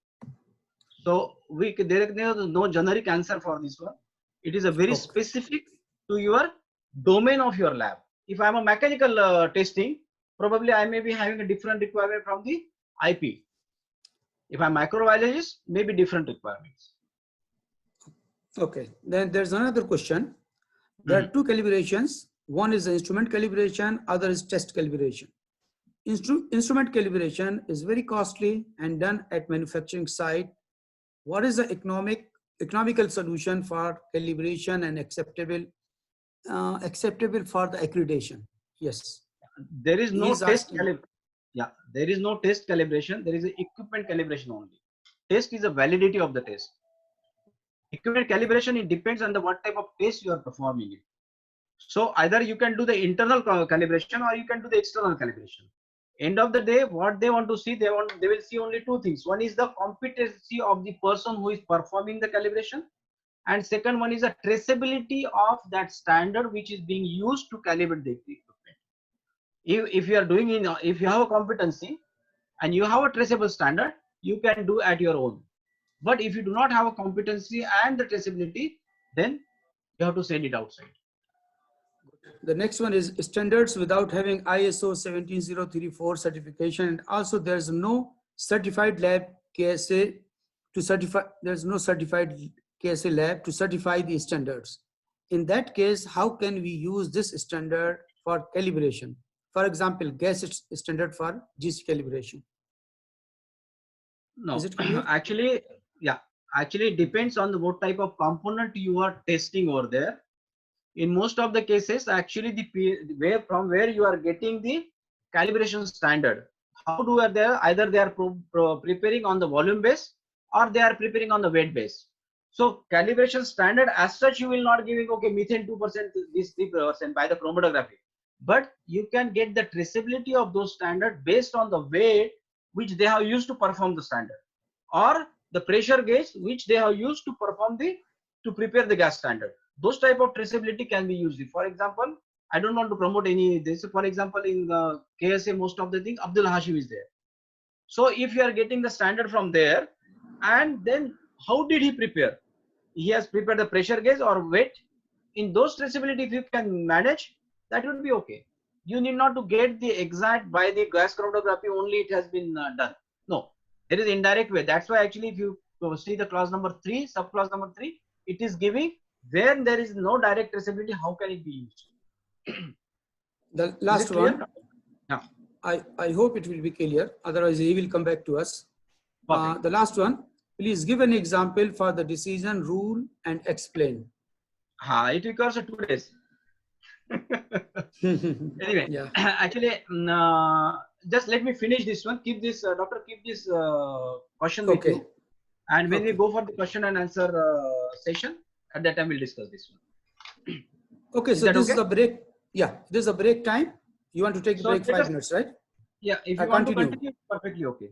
So there is no generic answer for this one. It is a very specific to your domain of your lab. If I am a mechanical testing, probably I may be having a different requirement from the IP. If I'm microbiologist, maybe different requirements. Okay, then there's another question. There are two calibrations. One is the instrument calibration, other is test calibration. Instrument calibration is very costly and done at manufacturing site. What is the economical solution for calibration and acceptable for the accreditation? Yes. There is no test calibration. Yeah, there is no test calibration. There is an equipment calibration only. Test is a validity of the test. Equipment calibration, it depends on the what type of test you are performing it. So either you can do the internal calibration or you can do the external calibration. End of the day, what they want to see, they will see only two things. One is the competency of the person who is performing the calibration, and second one is a traceability of that standard which is being used to calibrate the equipment. If you are doing if you have a competency and you have a traceable standard, you can do at your own. But if you do not have a competency and the traceability, then you have to send it outside. The next one is standards without having ISO 17034 certification, and also there's no certified lab KSA to certify. There's no certified KSA lab to certify the standards. In that case, how can we use this standard for calibration? For example, gas standard for GC calibration. No, is it clear? Actually, yeah, actually it depends on what type of component you are testing over there. In most of the cases, actually from where you are getting the calibration standard, how do they either they are preparing on the volume base or they are preparing on the weight base. So calibration standard as such, you will not giving okay methane 2%, this 3% by the chromatography, but you can get the traceability of those standards based on the weight which they have used to perform the standard, or the pressure gauge which they have used to perform to prepare the gas standard. Those type of traceability can be used. For example, I don't want to promote any this. For example, in the KSA, most of the thing Abdul Hashim is there. So if you are getting the standard from there, and then how did he prepare? He has prepared the pressure gauge or weight. In those traceability, if you can manage, that would be okay. You need not to get the exact by the gas chromatography only it has been done. No, there is indirect way. That's why actually if you see the clause number 3, subclause number 3, it is giving when there is no direct traceability, how can it be used? The last one, yeah. I hope it will be clear. Otherwise, he will come back to us. The last one, please give an example for the decision rule and explain. It requires 2 days. Anyway, yeah. Actually, just let me finish this one. Keep this, doctor, keep this question with you. And when we go for the question and answer session, at that time we'll discuss this one. Okay, so this is a break. Yeah, this is a break time. You want to take a break 5 minutes, right? Yeah, if you want to continue, perfectly okay.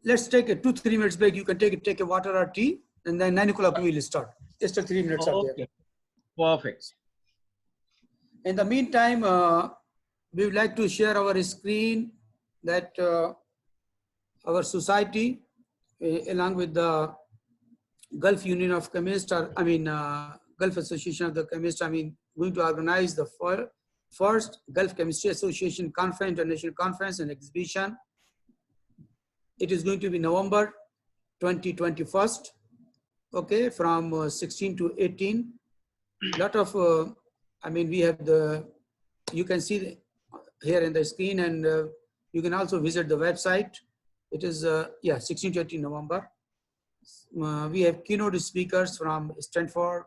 Let's take a 2-3 minutes break. You can take a water or tea, and then 9 o'clock we will start. Just 3 minutes out there. Perfect. In the meantime, we would like to share our screen that our society, along with the Gulf Union of Chemists, Gulf Association of the Chemists, going to organize the first Gulf Chemistry Association Conference, International Conference and Exhibition. It is going to be November 2021, okay, from 16 to 18. Lot of, we have you can see here in the screen, and you can also visit the website. It is, 16 to 18 November. We have keynote speakers from Stanford,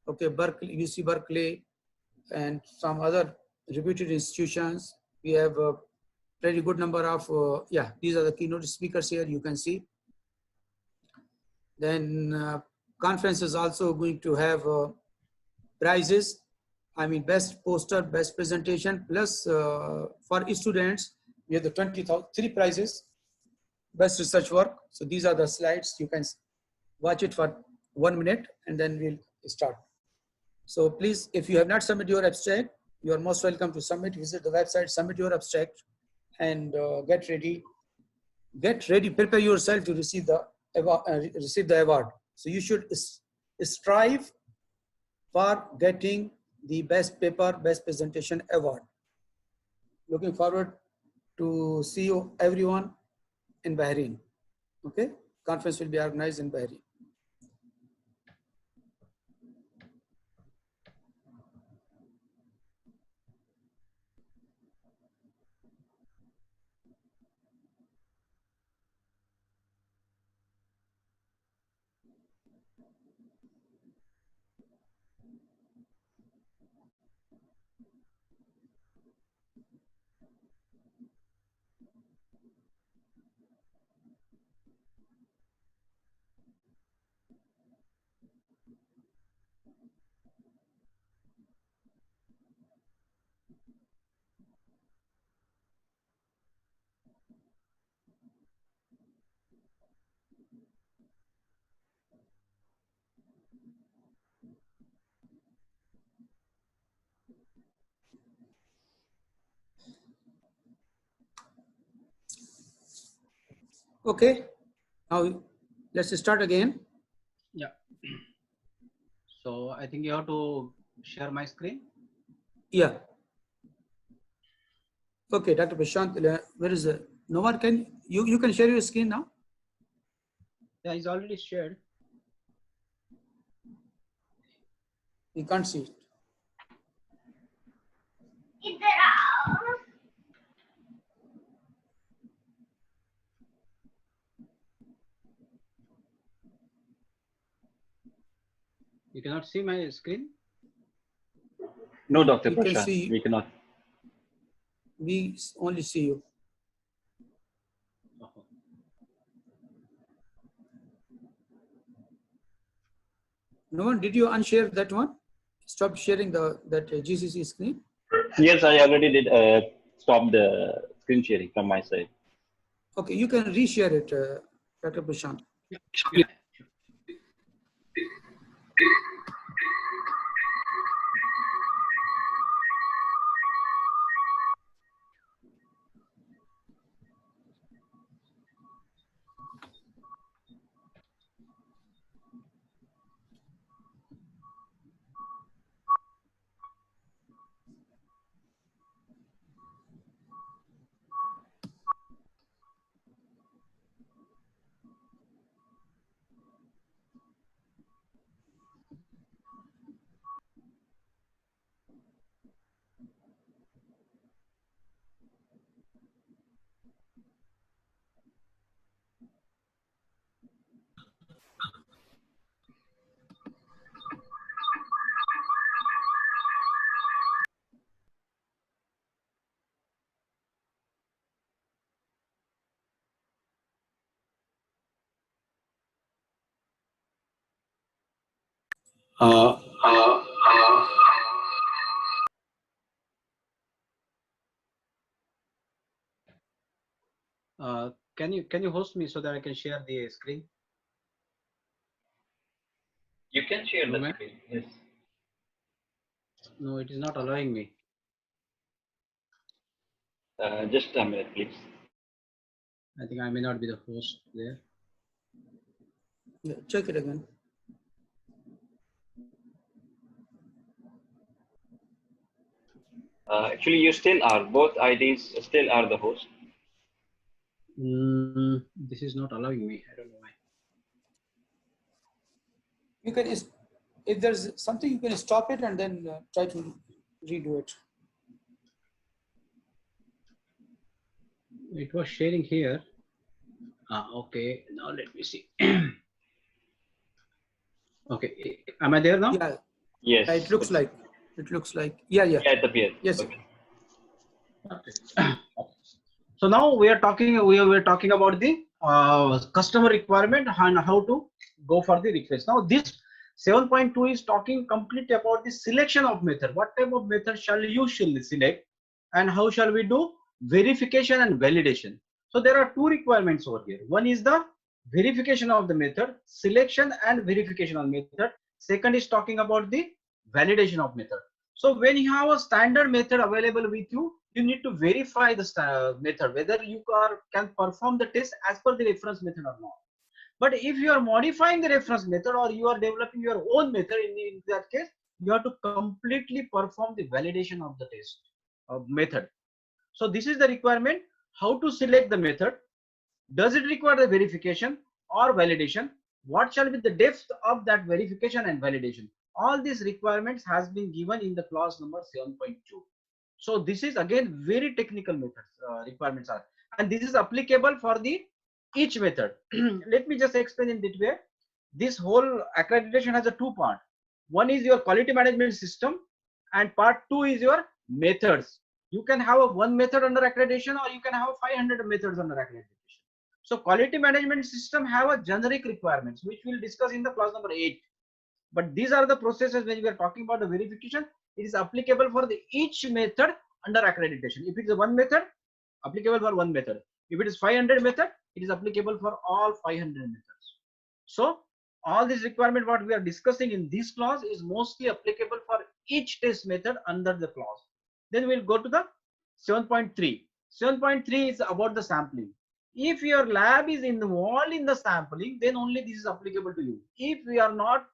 okay, Berkeley, UC Berkeley, and some other reputed institutions. We have a pretty good number of, yeah, these are the keynote speakers here, you can see. Then conference is also going to have prizes. I mean, best poster, best presentation, plus for students, we have the 3 prizes, best research work. So these are the slides. You can watch it for 1 minute and then we'll start. So please, if you have not submitted your abstract, you are most welcome to submit. Visit the website, submit your abstract, and get ready. Get ready, prepare yourself to receive the award. So you should strive for getting the best paper, best presentation award. Looking forward to see you everyone in Bahrain. Okay, conference will be organized in Bahrain. Okay, now let's start again. Yeah. So I think you have to share my screen. Yeah. Okay, Dr. Prashant, where is it? No one can, you can share your screen now? Yeah, it's already shared. You can't see it. You cannot see my screen? No, Dr. We can Prashant, see, we cannot. we only see you. Oh. No one, did you unshare that one? Stop sharing that GCC screen? Yes, I already did stop the screen sharing from my side. Okay, you can reshare it, Dr. Prashant. Yeah. Can you host me so that I can share the screen? You can share No, the ma'am. screen. Yes. No, it is not allowing me. Just a minute, please. I think I may not be the host there. Yeah, check it again. Actually, you still are. Both IDs still are the host. This is not allowing me. I don't know why. You can, if there's something, you can stop it and then try to redo it. It was sharing here. Okay. Now let me see. Okay. Am I there now? Yeah, Yes. it looks like. It looks like, yeah. Yeah, it appears. Yes, sir. Okay. Okay. So now we are talking. We were talking about the customer requirement and how to go for the request. Now this 7.2 is talking completely about the selection of method. What type of method shall you select, and how shall we do verification and validation? So there are two requirements over here. One is the verification of the method, selection and verification of method. Second is talking about the validation of method. So when you have a standard method available with you, you need to verify the method whether you can perform the test as per the reference method or not. But if you are modifying the reference method or you are developing your own method, in that case, you have to completely perform the validation of the test method. So this is the requirement. How to select the method? Does it require the verification or validation? What shall be the depth of that verification and validation? All these requirements has been given in the clause number 7.2. So this is again very technical methods requirements are, and this is applicable for the each method. Let me just explain in that way. This whole accreditation has a two part. One is your quality management system, and part two is your methods. You can have a one method under accreditation, or you can have 500 methods under accreditation. So quality management system have a generic requirements, which we'll discuss in the clause number 8. But these are the processes when we are talking about the verification. It is applicable for the each method under accreditation. If it is a one method, applicable for one method. If it is 500 method, it is applicable for all 500 methods. So all this requirement what we are discussing in this clause is mostly applicable for each test method under the clause. Then we'll go to the 7.3. 7.3 is about the sampling. If your lab is involved in the sampling, then only this is applicable to you. If we are not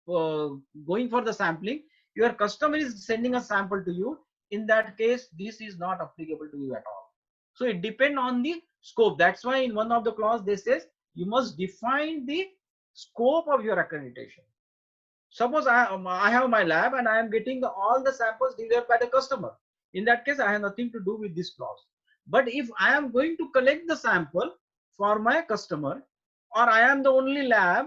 going for the sampling, your customer is sending a sample to you, in that case this is not applicable to you at all. So it depends on the scope. That's why in one of the clause they says you must define the scope of your accreditation. Suppose I have my lab and I am getting all the samples delivered by the customer. In that case I have nothing to do with this clause. But if I am going to collect the sample for my customer, or I am the only lab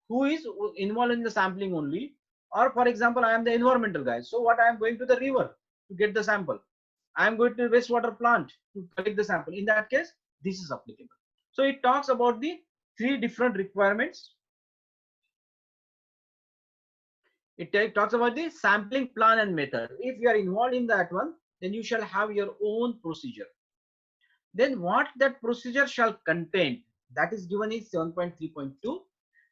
who is involved in the sampling only, or for example I am the environmental guy, so what I am going to the river to get the sample, I am going to the wastewater plant to collect the sample, in that case this is applicable. So it talks about the three different requirements. It talks about the sampling plan and method. If you are involved in that one, then you shall have your own procedure. Then what that procedure shall contain, that is given in 7.3.2.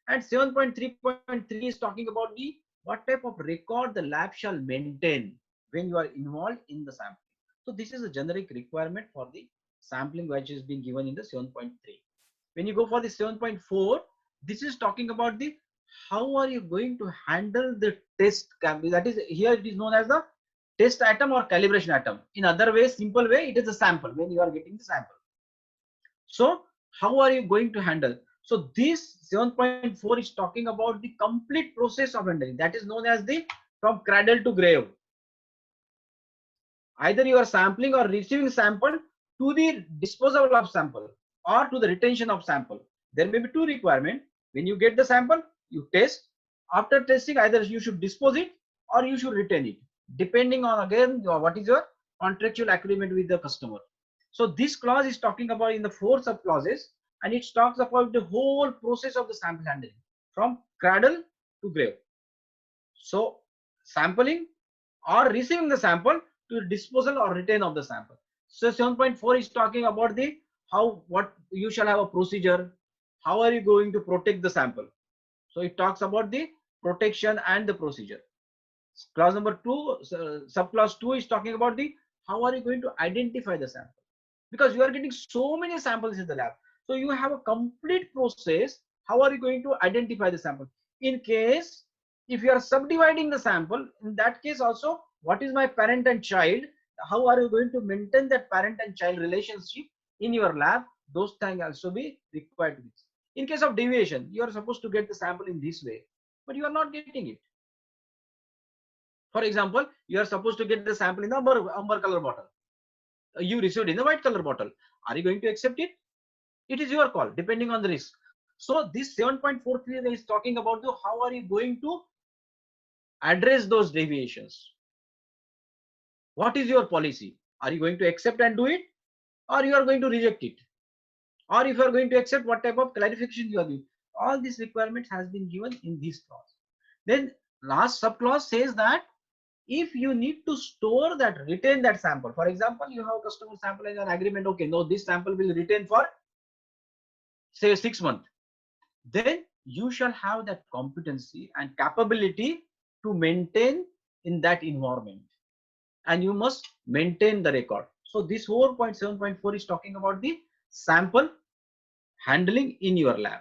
And 7.3.3 is talking about the what type of record the lab shall maintain when you are involved in the sampling. So this is a generic requirement for the sampling which is being given in the 7.3. When you go for the 7.4, this is talking about the how are you going to handle the test. That is, here it is known as the test item or calibration item. In other way, simple way, it is a sample when you are getting the sample. So how are you going to handle? So this 7.4 is talking about the complete process of handling. That is known as the from cradle to grave. Either you are sampling or receiving sample to the disposal of sample or to the retention of sample. There may be two requirements. When you get the sample, you test. After testing, either you should dispose it or you should retain it, depending on again what is your contractual agreement with the customer. So this clause is talking about in the 4 sub clauses, and it talks about the whole process of the sample handling from cradle to grave. So sampling or receiving the sample to disposal or retain of the sample. So 7.4 is talking about the what you shall have a procedure. How are you going to protect the sample? So it talks about the protection and the procedure. Clause number 2, subclause 2 is talking about the how are you going to identify the sample, because you are getting so many samples in the lab. So you have a complete process. How are you going to identify the sample? In case if you are subdividing the sample, in that case also, what is my parent and child? How are you going to maintain that parent and child relationship in your lab? Those things also be required to be. In case of deviation, you are supposed to get the sample in this way, but you are not getting it. For example, you are supposed to get the sample in the amber color bottle. You received in the white color bottle. Are you going to accept it? It is your call, depending on the risk. So this 7.43 is talking about how are you going to address those deviations. What is your policy? Are you going to accept and do it, or you are going to reject it? Or if you are going to accept, what type of clarification you are giving? All these requirements has been given in this clause. Then last subclause says that if you need to store that, retain that sample. For example, you have customer sample as an agreement. Okay, no, this sample will retain for say 6 months. Then you shall have that competency and capability to maintain in that environment, and you must maintain the record. So this 4.7.4 is talking about the sample handling in your lab.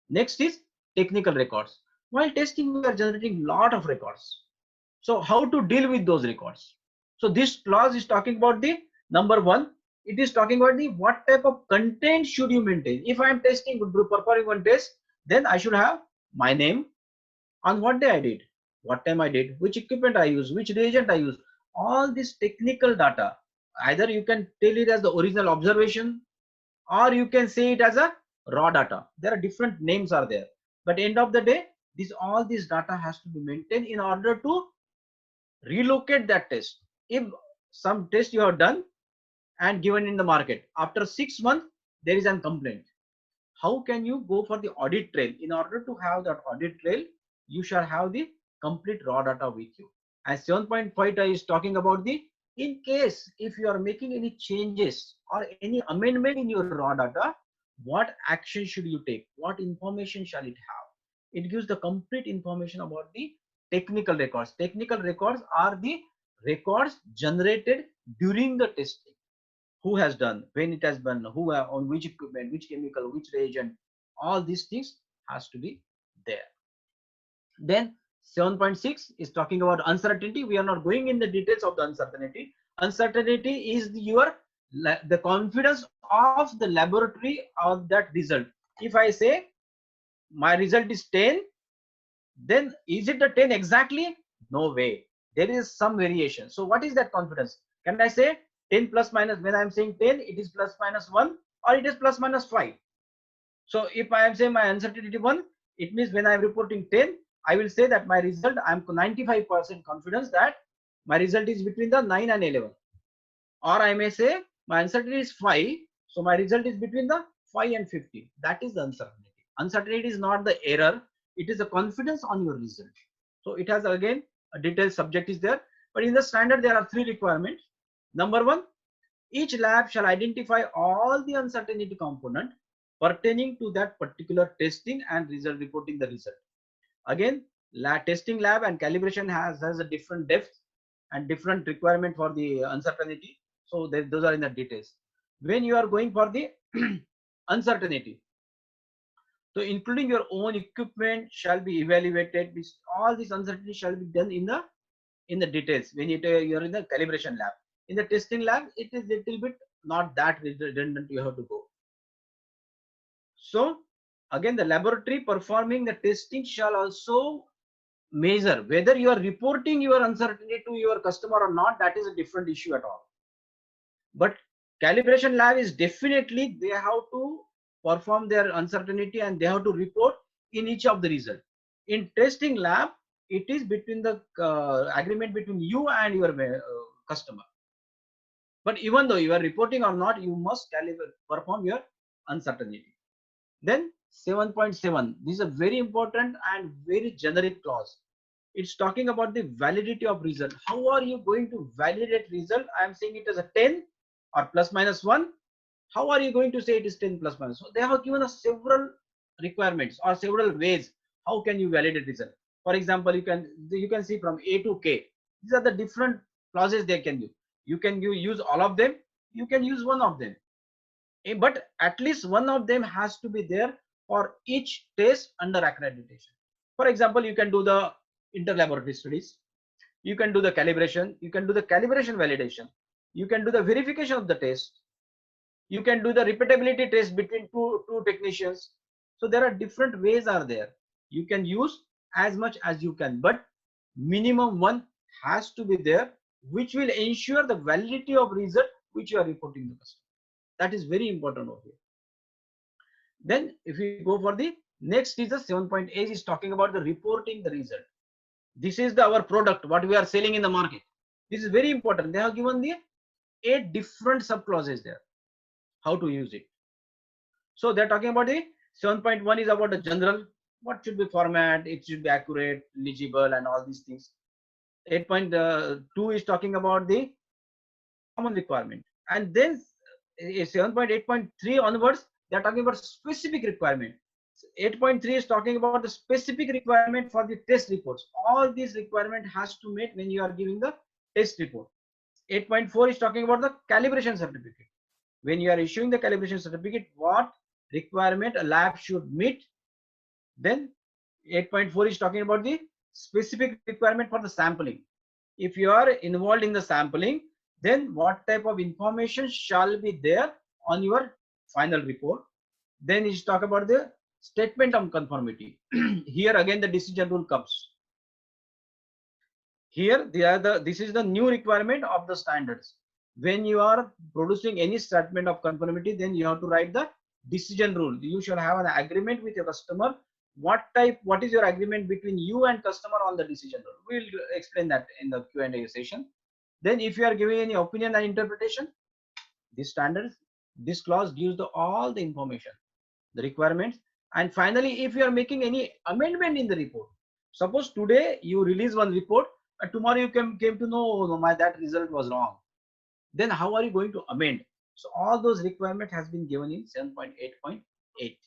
Next is technical records. While testing, we are generating lot of records. So how to deal with those records? So this clause is talking about the number one. It is talking about the what type of content should you maintain. If I am testing, performing one test, then I should have my name, on what day I did, what time I did, which equipment I use, which reagent I use. All this technical data, either you can tell it as the original observation, or you can say it as a raw data. There are different names are there, but end of the day, all this data has to be maintained in order to relocate that test. If some test you have done and given in the market, after 6 months there is a complaint, how can you go for the audit trail? In order to have that audit trail, you shall have the complete raw data with you. And 7.5 is talking about the, in case if you are making any changes or any amendment in your raw data, what action should you take? What information shall it have? It gives the complete information about the technical records. Technical records are the records generated during the testing. Who has done, when it has been, who on which equipment, which chemical, which reagent, all these things has to be there. Then 7.6 is talking about uncertainty. We are not going in the details of the uncertainty. Uncertainty is the confidence of the laboratory of that result. If I say my result is 10, then is it the 10 exactly? No way. There is some variation. So what is that confidence? Can I say 10 plus minus, when I am saying 10, it is plus minus 1 or it is plus minus 5? So if I am saying my uncertainty 1, it means when I am reporting 10, I will say that my result, I am 95% confidence that my result is between the 9 and 11. Or I may say my uncertainty is 5, so my result is between the 5 and 50. That is the uncertainty. Uncertainty is not the error, it is a confidence on your result. So it has again a detailed subject is there, but in the standard there are 3 requirements. Number 1, each lab shall identify all the uncertainty component pertaining to that particular testing and result reporting the result. Again, testing lab and calibration has a different depth and different requirement for the uncertainty. So those are in the details. When you are going for the uncertainty, so including your own equipment shall be evaluated. All this uncertainty shall be done in the details when you are in the calibration lab. In the testing lab, it is little bit not that redundant. You have to go. So again, the laboratory performing the testing shall also measure whether you are reporting your uncertainty to your customer or not. That is a different issue at all. But calibration lab is definitely, they have to perform their uncertainty and they have to report in each of the result. In testing lab, it is between the agreement between you and your customer. But even though you are reporting or not, you must perform your uncertainty. Then 7.7, this is a very important and very generic clause. It's talking about the validity of result. How are you going to validate result? I am saying it as a 10 or plus minus 1. How are you going to say it is 10 plus minus? So they have given us several requirements or several ways. How can you validate result? For example, you can see from A to K. These are the different clauses they can use. You can use all of them. You can use one of them. But at least one of them has to be there for each test under accreditation. For example, you can do the interlaboratory studies. You can do the calibration. You can do the calibration validation. You can do the verification of the test. You can do the repeatability test between two technicians. So there are different ways are there. You can use as much as you can, but minimum one has to be there, which will ensure the validity of result which you are reporting to the customer. That is very important over here. Then if we go for the next is the 7.8 is talking about the reporting the result. This is our product, what we are selling in the market. This is very important. They have given the 8 different sub clauses there. How to use it. So they're talking about the 7.1 is about the general. What should be format? It should be accurate, legible, and all these things. 8.2 is talking about the common requirement, and then 7.8.3 onwards they are talking about specific requirement. 8.3 is talking about the specific requirement for the test reports. All these requirement has to meet when you are giving the test report. 8.4 is talking about the calibration certificate. When you are issuing the calibration certificate, what requirement a lab should meet. Then 8.4 is talking about the specific requirement for the sampling. If you are involved in the sampling, then what type of information shall be there on your final report. Then it's talk about the statement of conformity. Here again the decision rule comes. Here this is the new requirement of the standards. When you are producing any statement of conformity, then you have to write the decision rule. You shall have an agreement with your customer. What is your agreement between you and customer on the decision rule? We'll explain that in the Q&A session. Then if you are giving any opinion and interpretation, this standards, this clause gives all the information, the requirements. And finally, if you are making any amendment in the report, suppose today you release one report, tomorrow you came to know, oh, that result was wrong. Then how are you going to amend? So all those requirements has been given in 7.8.8.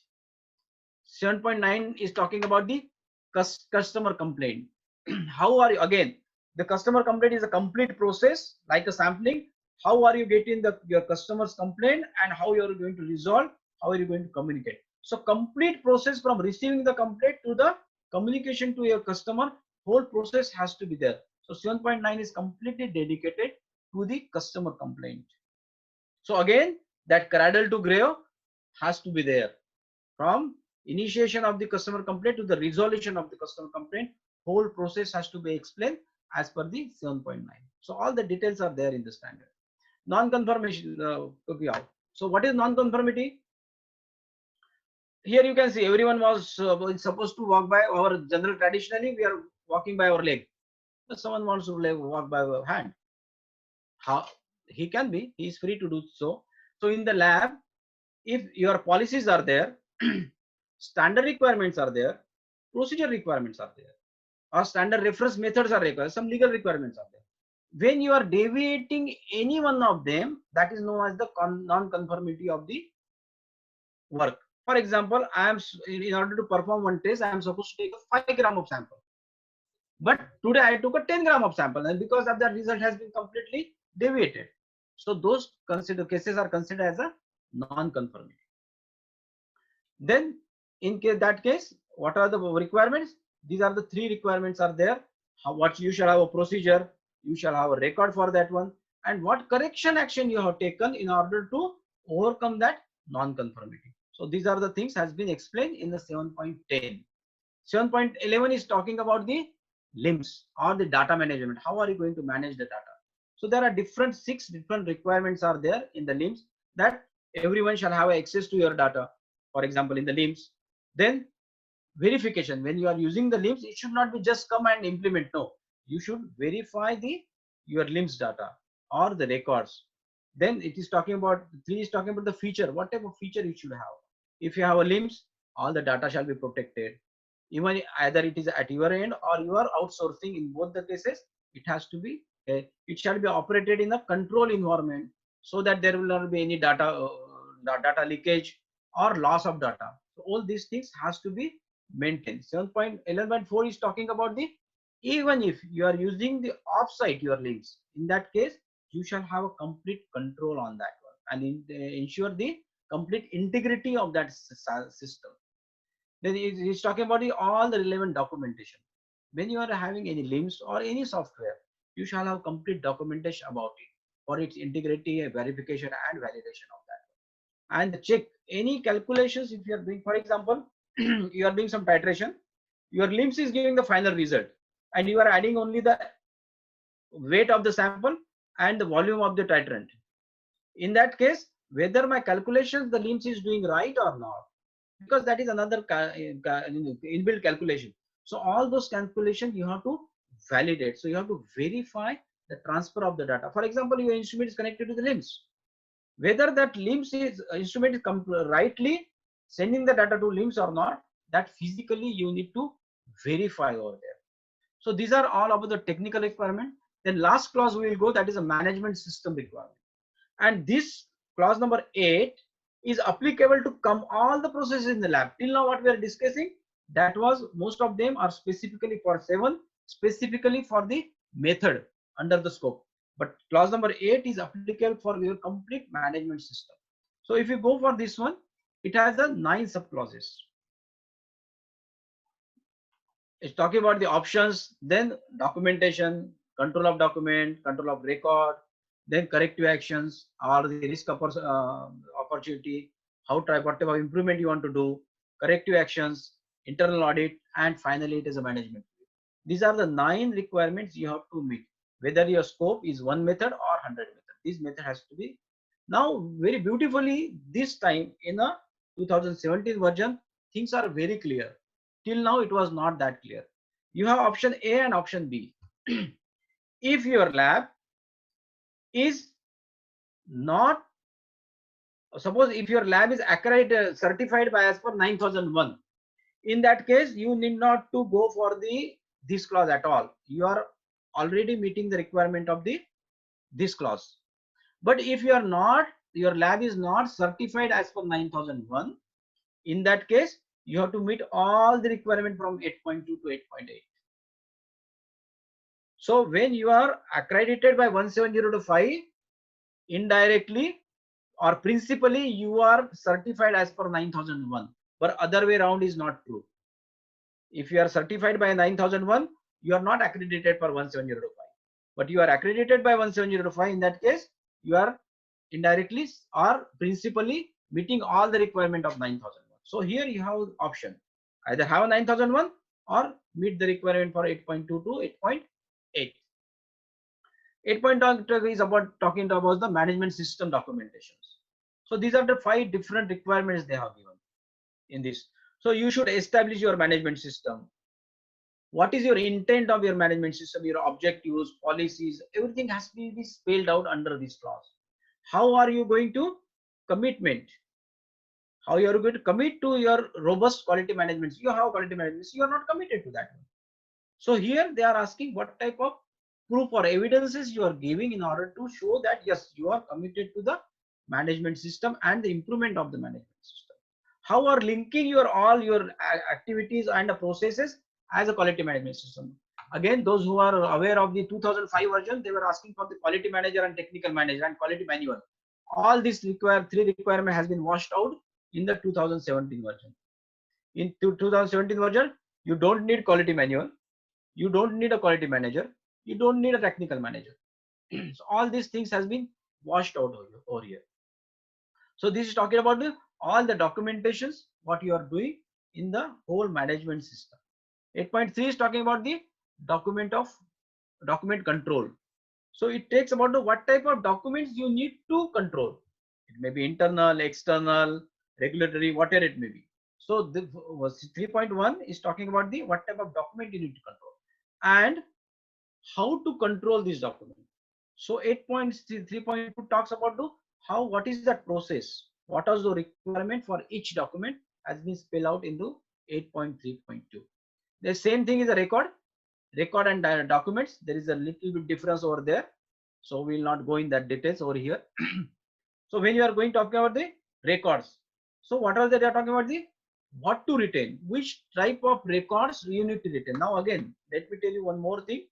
7.9 is talking about the customer complaint. How are you, again, the customer complaint is a complete process like a sampling. How are you getting your customer's complaint and how you are going to resolve, how are you going to communicate. So complete process from receiving the complaint to the communication to your customer, whole process has to be there. So 7.9 is completely dedicated to the customer complaint. So again, that cradle to grave has to be there. From initiation of the customer complaint to the resolution of the customer complaint, whole process has to be explained as per the 7.9. So all the details are there in the standard. Non-conformation. So what is non-conformity? Here you can see everyone was supposed to walk by our general. Traditionally, we are walking by our leg. But someone wants to walk by our hand. How he can be? He is free to do so. So in the lab, if your policies are there, standard requirements are there, procedure requirements are there, or standard reference methods are required, some legal requirements are there. When you are deviating any one of them, that is known as the non-conformity of the work. For example, in order to perform one test, I am supposed to take a 5 gram of sample. But today I took a 10 gram of sample, and because of that, result has been completely deviated. So those cases are considered as a non-conformity. Then in that case, what are the requirements? These are the 3 requirements are there. What you shall have a procedure, you shall have a record for that one, and what correction action you have taken in order to overcome that non-conformity. So these are the things has been explained in the 7.10. 7.11 is talking about the LIMS or the data management. How are you going to manage the data? So there are 6 different requirements are there in the LIMS, that everyone shall have access to your data. For example, in the LIMS, then verification. When you are using the LIMS, it should not be just come and implement. No, you should verify your LIMS data or the records. Then it is talking about 3 is talking about the feature. What type of feature you should have? If you have a LIMS, all the data shall be protected. Even either it is at your end or you are outsourcing. In both the cases, it has to be. It shall be operated in a control environment so that there will not be any data leakage or loss of data. So all these things has to be maintained. 7.11.4 is talking about even if you are using the offsite your links, in that case you shall have a complete control on that one and ensure the complete integrity of that system. Then it is talking about all the relevant documentation. When you are having any LIMS or any software, you shall have complete documentation about it for its integrity, verification and validation of that. And check any calculations. If you are doing, for example, you are doing some titration, your LIMS is giving the final result and you are adding only the weight of the sample and the volume of the titrant. In that case, whether my calculations the LIMS is doing right or not, because that is another inbuilt calculation. So all those calculations you have to validate. So you have to verify the transfer of the data. For example, your instrument is connected to the LIMS. Whether that LIMS is instrument is rightly sending the data to LIMS or not, that physically you need to verify over there. So these are all about the technical requirement. Then last clause we will go, that is a management system requirement. And this clause number 8 is applicable to come all the processes in the lab. Till now what we are discussing, that was most of them are specifically for 7, specifically for the method under the scope. But clause number 8 is applicable for your complete management system. So if you go for this one, it has the 9 sub clauses. It's talking about the options, then documentation, control of document, control of record, then corrective actions or the risk opportunity, how try whatever improvement you want to do, corrective actions, internal audit, and finally it is a management. These are the 9 requirements you have to meet, whether your scope is 1 method or 100 method. This method has to be. Now very beautifully this time in a 2017 version, things are very clear. Till now it was not that clear. You have option A and option B. If your lab is not, suppose if your lab is accredited, certified by as per 9001, in that case you need not to go for this clause at all. You are already meeting the requirement of this clause. But if you are not, your lab is not certified as per 9001, in that case you have to meet all the requirement from 8.2 to 8.8. So when you are accredited by 17025, indirectly or principally you are certified as per 9001, but other way around is not true. If you are certified by 9001, you are not accredited for 17025, but you are accredited by 17025. In that case, you are indirectly or principally meeting all the requirement of 9001. So here you have option, either have 9001 or meet the requirement for 8.2 to 8.8. 8.2 is about talking about the management system documentations. So these are the 5 different requirements they have given in this. So you should establish your management system. What is your intent of your management system, your objectives, policies, everything has to be spelled out under this clause. How are you going to commitment? How you are going to commit to your robust quality management? You have quality management, you are not committed to that one. So here they are asking what type of proof or evidences you are giving in order to show that yes, you are committed to the management system and the improvement of the management system. How are linking your all your activities and the processes as a quality management system? Again, those who are aware of the 2005 version, they were asking for the quality manager and technical manager and quality manual. All these 3 requirement has been washed out in the 2017 version. In 2017 version, you don't need quality manual, you don't need a quality manager, you don't need a technical manager. So all these things has been washed out over here. So this is talking about all the documentations what you are doing in the whole management system. 8.3 is talking about the document control. So it takes about what type of documents you need to control. It may be internal, external, regulatory, whatever it may be. So the 3.1 is talking about the what type of document you need to control and how to control this document. So 8.3.2 talks about what is that process, what is the requirement for each document has been spelled out into 8.3.2. The same thing is a record and documents. There is a little bit difference over there, so we will not go in that details over here. So when you are going to talk about the records, so what are they are talking about the what to retain, which type of records you need to retain. Now again, let me tell you one more thing.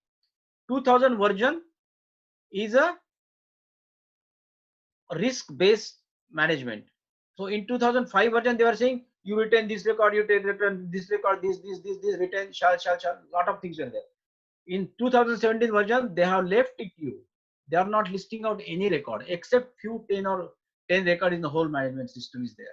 2000 version is a risk-based management. So in 2005 version, they were saying you retain this record, you return this record, this retain, shall, lot of things are there. In 2017 version, they have left it to you. They are not listing out any record except few 10 record in the whole management system is there.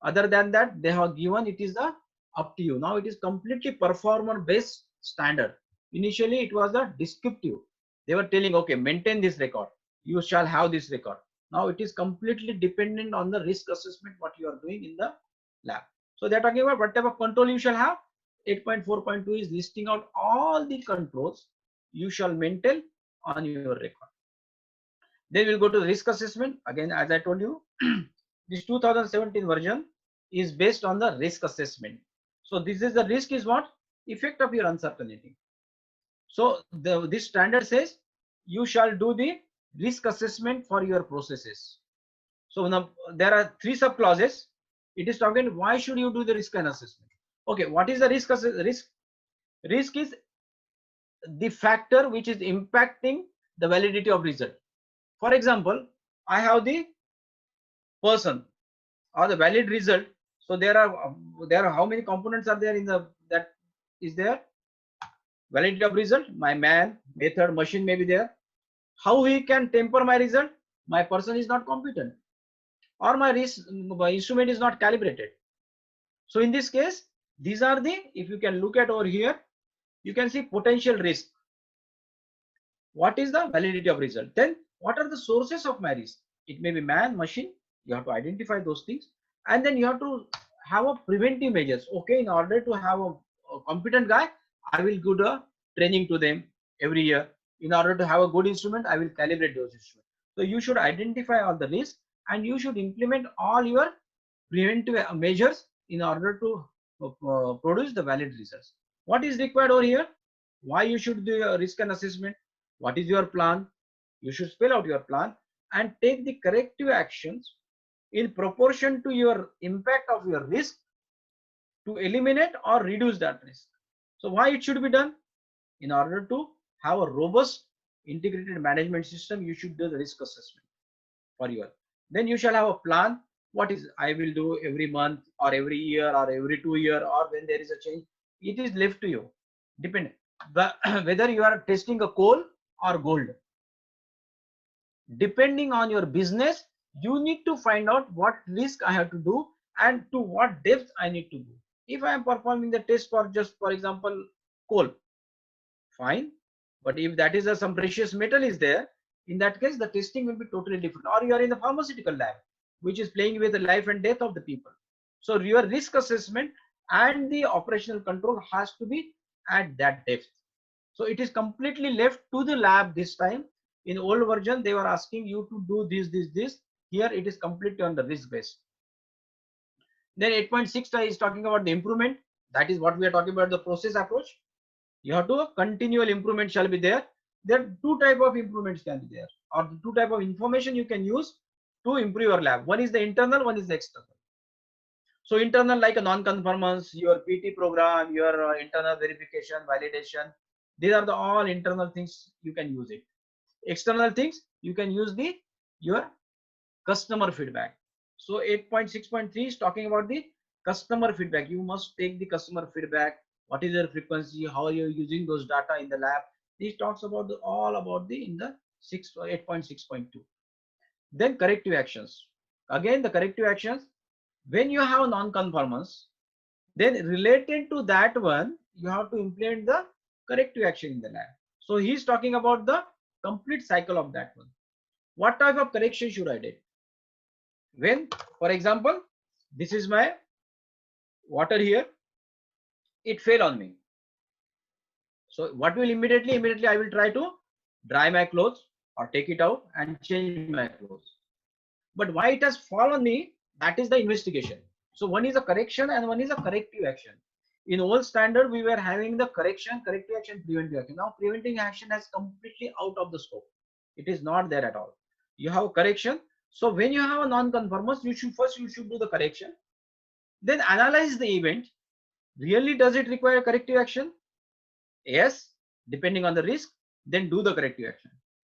Other than that, they have given it is up to you. Now it is completely performer-based standard. Initially, it was a descriptive. They were telling, okay, maintain this record. You shall have this record. Now it is completely dependent on the risk assessment what you are doing in the lab. So they are talking about what type of control you shall have. 8.4.2 is listing out all the controls you shall maintain on your record. Then we'll go to risk assessment. Again, as I told you, this 2017 version is based on the risk assessment. So this is the risk is what? Effect of your uncertainty. So this standard says you shall do the risk assessment for your processes. So now there are 3 sub clauses. It is talking why should you do the risk and assessment. Okay, what is the risk? Risk is the factor which is impacting the validity of result. For example, I have the person or the valid result. So there are how many components are there in the that is there? Validity of result, my man, method, machine may be there. How he can temper my result? My person is not competent, or my instrument is not calibrated. So in this case, these are the, if you can look at over here, you can see potential risk. What is the validity of result? Then what are the sources of my risk? It may be man, machine. You have to identify those things, and then you have to have a preventive measures. Okay, in order to have a competent guy, I will do the training to them every year. In order to have a good instrument, I will calibrate those instruments. So you should identify all the risks, and you should implement all your preventive measures in order to produce the valid results. What is required over here? Why you should do a risk and assessment? What is your plan? You should spell out your plan and take the corrective actions in proportion to your impact of your risk to eliminate or reduce that risk. So why it should be done? In order to have a robust integrated management system, you should do the risk assessment for your. Then you shall have a plan. What is I will do every month or every year or every 2 years or when there is a change. It is left to you. Depend whether you are testing a coal or gold. Depending on your business, you need to find out what risk I have to do and to what depth I need to do. If I am performing the test for just, for example, coal, fine. But if that is some precious metal is there, in that case, the testing will be totally different. Or you are in the pharmaceutical lab, which is playing with the life and death of the people. So your risk assessment and the operational control has to be at that depth. So it is completely left to the lab this time. In old version, they were asking you to do this. Here it is completely on the risk based. Then 8.6 is talking about the improvement. That is what we are talking about, the process approach. You have to continual improvement shall be there. There are 2 type of improvements can be there, or 2 type of information you can use to improve your lab. One is the internal, one is the external. So internal, like a non-conformance, your PT program, your internal verification, validation. These are the all internal things you can use it. External things you can use your customer feedback. So 8.6.3 is talking about the customer feedback. You must take the customer feedback. What is your frequency? How are you using those data in the lab? This talks about all about the in the 8.6.2. Then corrective actions. Again, the corrective actions. When you have non-conformance, then related to that one, you have to implement the corrective action in the lab. So he's talking about the complete cycle of that one. What type of correction should I do? When, for example, this is my water here, it fell on me. So what will immediately I will try to dry my clothes or take it out and change my clothes. But why it has fallen on me, that is the investigation. So one is a correction and one is a corrective action. In old standard, we were having the correction, corrective action, preventive action. Now preventive action has completely out of the scope. It is not there at all. You have correction. So when you have a non-conformance, you should do the correction. Then analyze the event. Really, does it require corrective action? Yes, depending on the risk. Then do the corrective action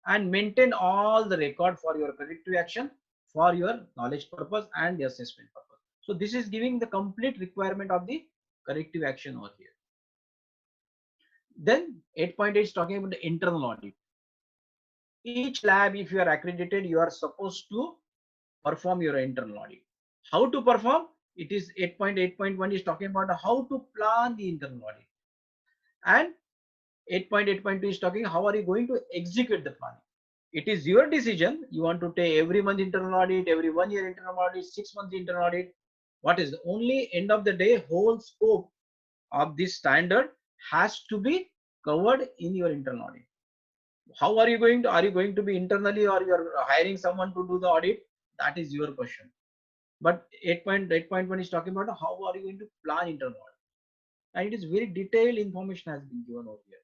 and maintain all the record for your corrective action for your knowledge purpose and the assessment purpose. So this is giving the complete requirement of the corrective action over here. Then 8.8 is talking about the internal audit. Each lab, if you are accredited, you are supposed to perform your internal audit. How to perform? It is 8.8.1 is talking about how to plan the internal audit. And 8.8.2 is talking how are you going to execute the plan. It is your decision. You want to take every month internal audit, every 1 year internal audit, 6 months internal audit. What is the only end of the day, whole scope of this standard has to be covered in your internal audit. How are you going to be internally, or you're hiring someone to do the audit? That is your question. But 8.1 is talking about how are you going to plan internal audit, and it is very detailed information has been given over here.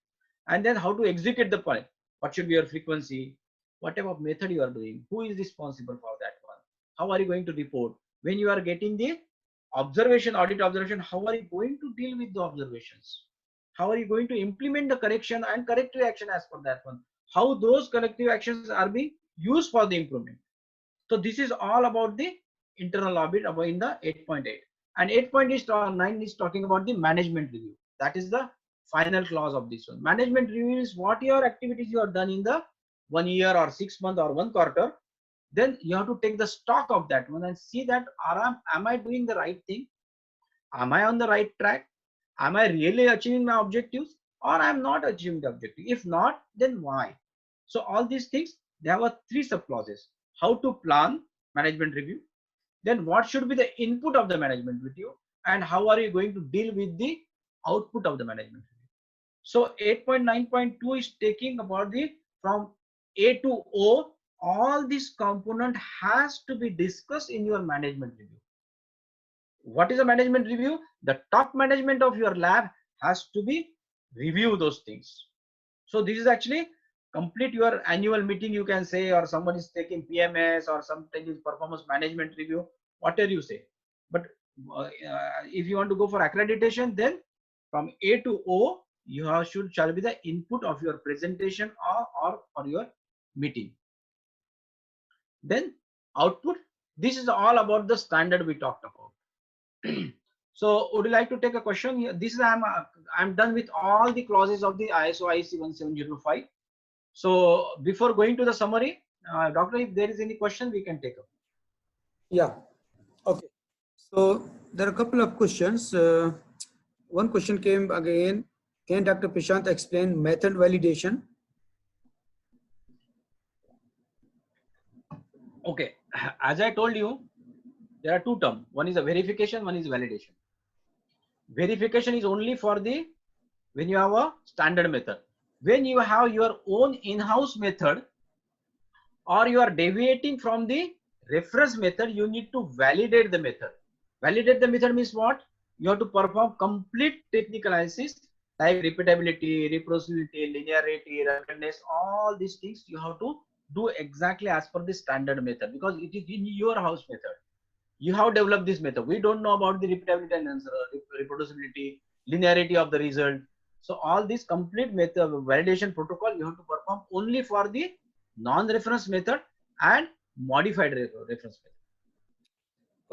And then how to execute the plan. What should be your frequency? What type of method you are doing? Who is responsible for that one? How are you going to report? When you are getting the observation, audit observation, how are you going to deal with the observations? How are you going to implement the correction and corrective action as per that one? How those corrective actions are being used for the improvement. So this is all about the internal audit about in the 8.8. And 8.9 is talking about the management review. That is the final clause of this one. Management review is what your activities you have done in the 1 year or 6 months or 1 quarter. Then you have to take the stock of that one and see that am I doing the right thing? Am I on the right track? Am I really achieving my objectives, or I am not achieving the objective? If not, then why? So all these things, there are 3 sub clauses. How to plan management review, then what should be the input of the management review, and how are you going to deal with the output of the management review. So 8.9.2 is taking about the from A to O, all this component has to be discussed in your management review. What is a management review? The top management of your lab has to be review those things. So this is actually complete your annual meeting, you can say, or someone is taking PMS, or something is performance management review, whatever you say. But if you want to go for accreditation, then from A to O, you have shall be the input of your presentation or your meeting. Then output. This is all about the standard we talked about. So would you like to take a question? This is I'm done with all the clauses of the ISO IEC 17025. So before going to the summary, doctor, if there is any question, we can take up. Yeah. Okay. So there are a couple of questions. One question came again. Can Dr. Prashant explain method validation? Okay. As I told you, there are 2 terms. One is a verification, one is validation. Verification is only for the when you have a standard method. When you have your own in-house method, or you are deviating from the reference method, you need to validate the method. Validate the method means what? You have to perform complete technical analysis like repeatability, reproducibility, linearity, ruggedness, all these things you have to do exactly as per the standard method, because it is in your house method. You have developed this method. We don't know about the repeatability and reproducibility, linearity of the result. So all this complete method validation protocol you have to perform only for the non-reference method and modified reference method.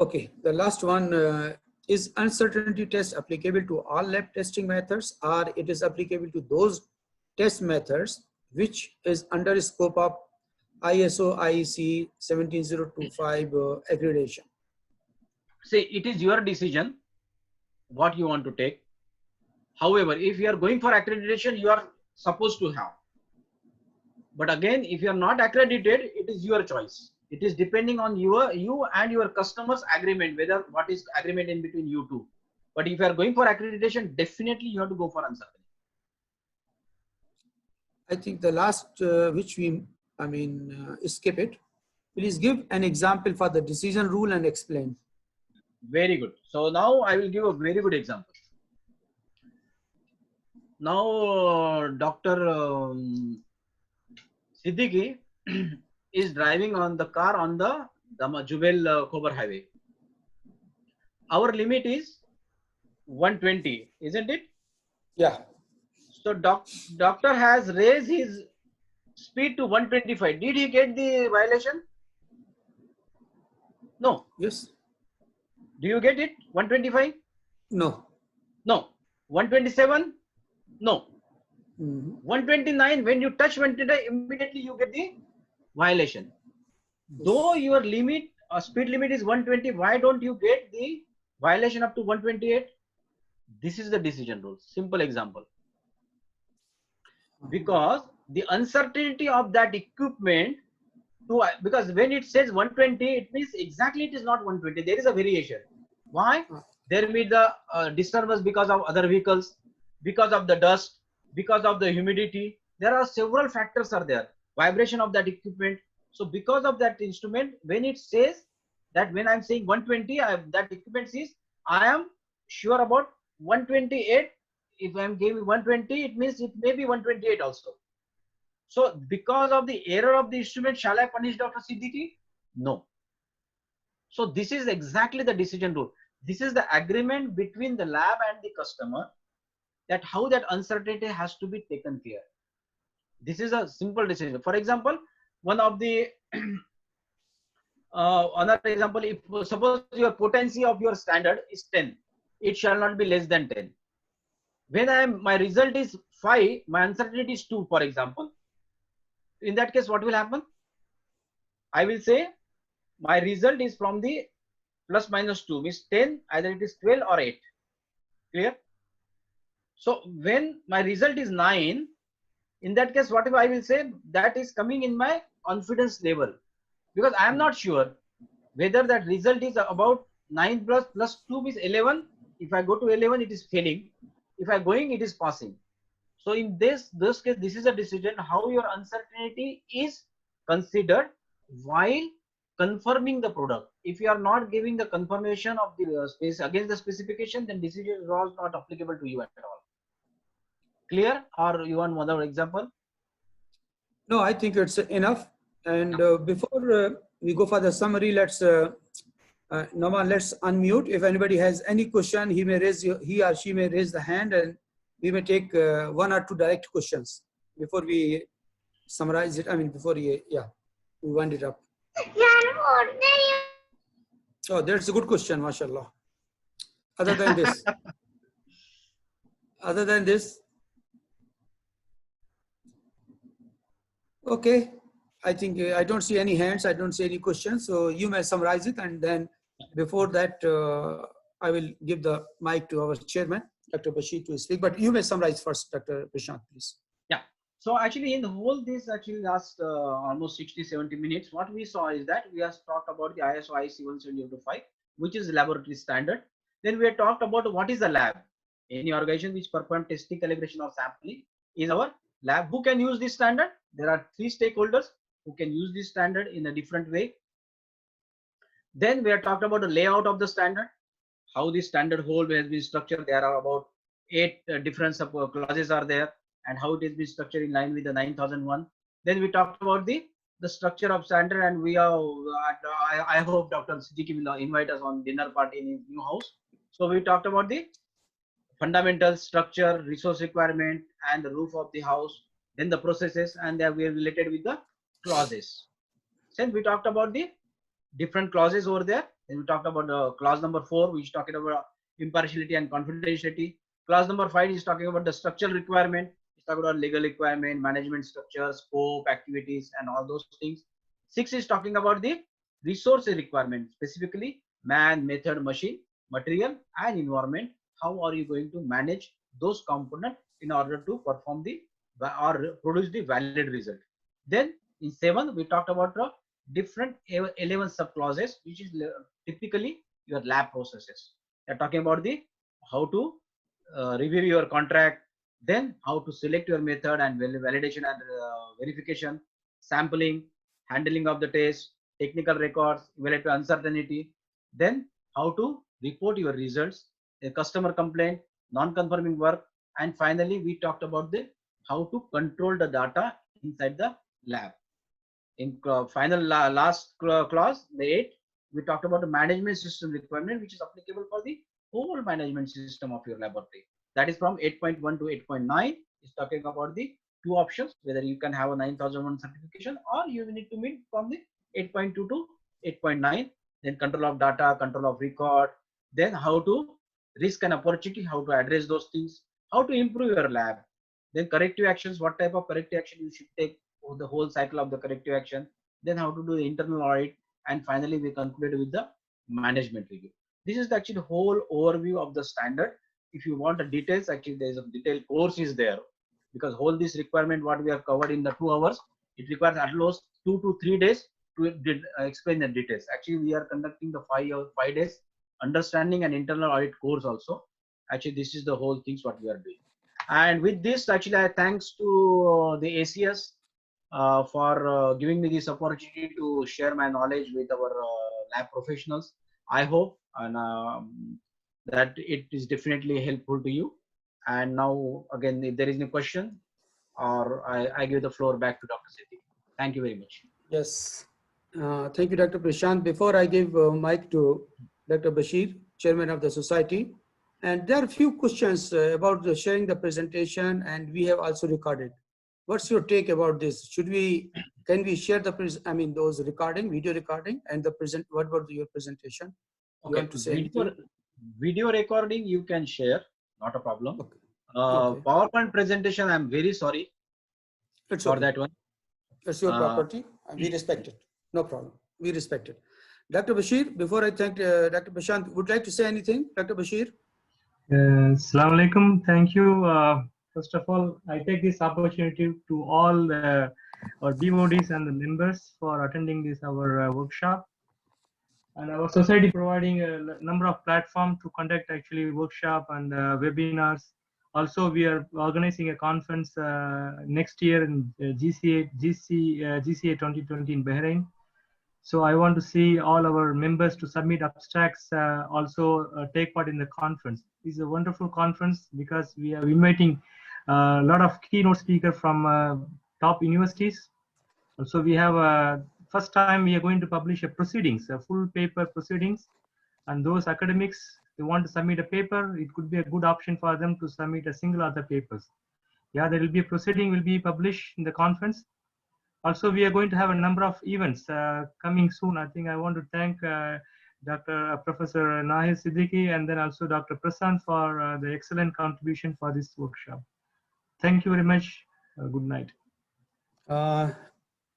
Okay, the last one, is uncertainty test applicable to all lab testing methods, or it is applicable to those test methods which is under scope of ISO IEC 17025 accreditation? See, it is your decision what you want to take. However, if you are going for accreditation, you are supposed to have. But again, if you are not accredited, it is your choice. It is depending on you and your customer's agreement, whether what is agreement in between you two. But if you are going for accreditation, definitely you have to go for uncertainty. I think the last, which we, skip it. Please give an example for the decision rule and explain. Very good. So now I will give a very good example. Now, Dr. Siddiqui is driving on the car on the Jubel Khobar highway. Our limit is 120, isn't it? Yeah. So doctor has raised his speed to 125. Did he get the violation? No. Yes. Do you get it? 125? No. No. 127? No. 129, when you touch 129, immediately you get the violation. Though your limit, speed limit is 120, why don't you get the violation up to 128? This is the decision rule. Simple example. Because the uncertainty of that equipment, because when it says 120, it means exactly it is not 120. There is a variation. Why? There may be the disturbance because of other vehicles, because of the dust, because of the humidity. there are several factors are there. Vibration of that equipment. So because of that instrument, when it says that when I'm saying 120, that equipment says I am sure about 128. If I'm giving 120, it means it may be 128 also. So because of the error of the instrument, shall I punish Dr. Siddiqui? No. So this is exactly the decision rule. This is the agreement between the lab and the customer, that how that uncertainty has to be taken care. This is a simple decision. For example, one of the another example, if suppose your potency of your standard is 10, it shall not be less than 10. When my result is 5, my uncertainty is 2, for example. In that case, what will happen? I will say my result is from the plus minus 2, means 10, either it is 12 or 8. Clear? So when my result is 9, in that case, what if I will say that is coming in my confidence level, because I am not sure whether that result is about 9 plus 2 is 11. If I go to 11, it is failing. If I going, it is passing. So in this case, this is a decision how your uncertainty is considered while confirming the product. If you are not giving the confirmation of the space against the specification, then decision was not applicable to you at all. Clear? Or you want another example? No, I think it's enough. And before we go for the summary, let's Naman, let's unmute. If anybody has any question, he or she may raise the hand, and we may take 1 or 2 direct questions before we summarize it. I mean, before we wind it up. Oh, that's a good question, mashallah. Other than this, okay. I think I don't see any hands. I don't see any questions. So you may summarize it, and then before that, I will give the mic to our chairman, Dr. Bashir, to speak. But you may summarize first, Dr. Prashant, please. Yeah. So actually, in the whole this actually last almost 60-70 minutes, what we saw is that we have talked about the ISO IEC 17025, which is laboratory standard. Then we have talked about what is the lab. Any organization which perform testing, calibration, or sampling is our lab. Who can use this standard? There are 3 stakeholders who can use this standard in a different way. Then we have talked about the layout of the standard, how the standard whole has been structured. There are about 8 different clauses are there, and how it has been structured in line with the 9001. Then we talked about the structure of standard, and we are I hope Dr. Siddiqui will invite us on dinner party in his new house. So we talked about the fundamental structure, resource requirement, and the roof of the house, then the processes, and they are related with the clauses. Then we talked about the different clauses over there. Then we talked about the clause number 4, which is talking about impartiality and confidentiality. Clause number 5 is talking about the structural requirement. It's talking about legal requirement, management structure, scope, activities, and all those things. 6 is talking about the resource requirement, specifically man, method, machine, material, and environment. How are you going to manage those components in order to perform the or produce the valid result? Then in 7, we talked about the different 11 sub clauses, which is typically your lab processes. They're talking about the how to review your contract, then how to select your method and validation and verification, sampling, handling of the test, technical records, evaluate uncertainty, then how to report your results, a customer complaint, non-conforming work, and finally we talked about the how to control the data inside the lab. In final last clause, the 8, we talked about the management system requirement, which is applicable for the whole management system of your laboratory. That is from 8.1 to 8.9. Is talking about the 2 options, whether you can have a 9001 certification or you need to meet from the 8.2 to 8.9. Then control of data, control of record, then how to risk and opportunity, how to address those things, how to improve your lab, then corrective actions, what type of corrective action you should take, the whole cycle of the corrective action, then how to do the internal audit, and finally we concluded with the management review. This is actually the whole overview of the standard. If you want the details, actually there is a detailed course is there, because whole this requirement what we have covered in the 2 hours, it requires at least 2 to 3 days to explain the details. Actually we are conducting the 5 days understanding and internal audit course also. Actually this is the whole things what we are doing. And with this, actually, I thanks to the ACS for giving me this opportunity to share my knowledge with our lab professionals. I hope and that it is definitely helpful to you. And now, again, if there is any question, or I give the floor back to Dr. Siddiqui. Thank you very much. Yes. Thank you, Dr. Prashant. Before I give mic to Dr. Bashir, Chairman of the Society, and there are a few questions about the sharing the presentation, and we have also recorded. What's your take about this? Can we share those recording, video recording, and the present? What about your presentation? You Okay, want to say anything? video recording you can share, not a problem. Okay. Okay. PowerPoint presentation, I'm very sorry It's for okay. that one. It's your property, and we respect it. No problem. We respect it. Dr. Bashir, before I thank Dr. Prashant, would like to say anything, Dr. Bashir? Assalamu alaikum. Thank you. First of all, I take this opportunity to all our devotees and the members for attending this our workshop. And our society providing a number of platforms to conduct actually workshop and webinars. Also, we are organizing a conference next year in GCA 2020 in Bahrain. So I want to see all our members to submit abstracts, also take part in the conference. It's a wonderful conference because we are inviting a lot of keynote speakers from top universities. So we have first time we are going to publish a proceedings, a full paper proceedings, and those academics, they want to submit a paper, it could be a good option for them to submit a single author papers. Yeah, there will be a proceeding will be published in the conference. Also, we are going to have a number of events coming soon. I think I want to thank Professor Nahir Siddiqui and then also Dr. Prasant for the excellent contribution for this workshop. Thank you very much. Good night.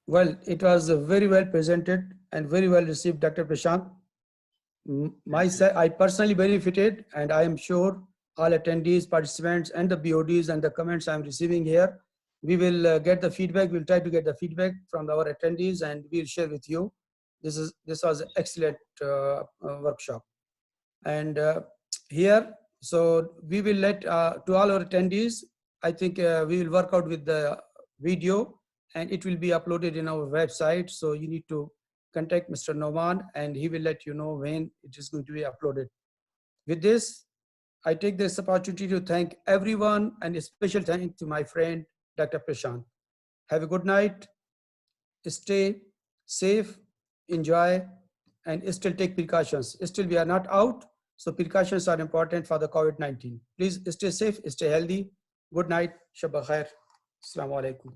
Well, it was very well presented and very well received, Dr. Prashant. I personally benefited, and I am sure all attendees, participants, and the BODs and the comments I'm receiving here, we will get the feedback. We'll try to get the feedback from our attendees, and we'll share with you. This was an excellent workshop. And here, so we will let to all our attendees. I think we will work out with the video, and it will be uploaded in our website. So you need to contact Mr. Noman, and he will let you know when it is going to be uploaded. With this, I take this opportunity to thank everyone, and a special thank to my friend, Dr. Prashant. Have a good night. Stay safe, enjoy, and still take precautions. Still, we are not out, so precautions are important for the COVID-19. Please stay safe, stay healthy. Good night. Shabba khair. Assalamu alaikum.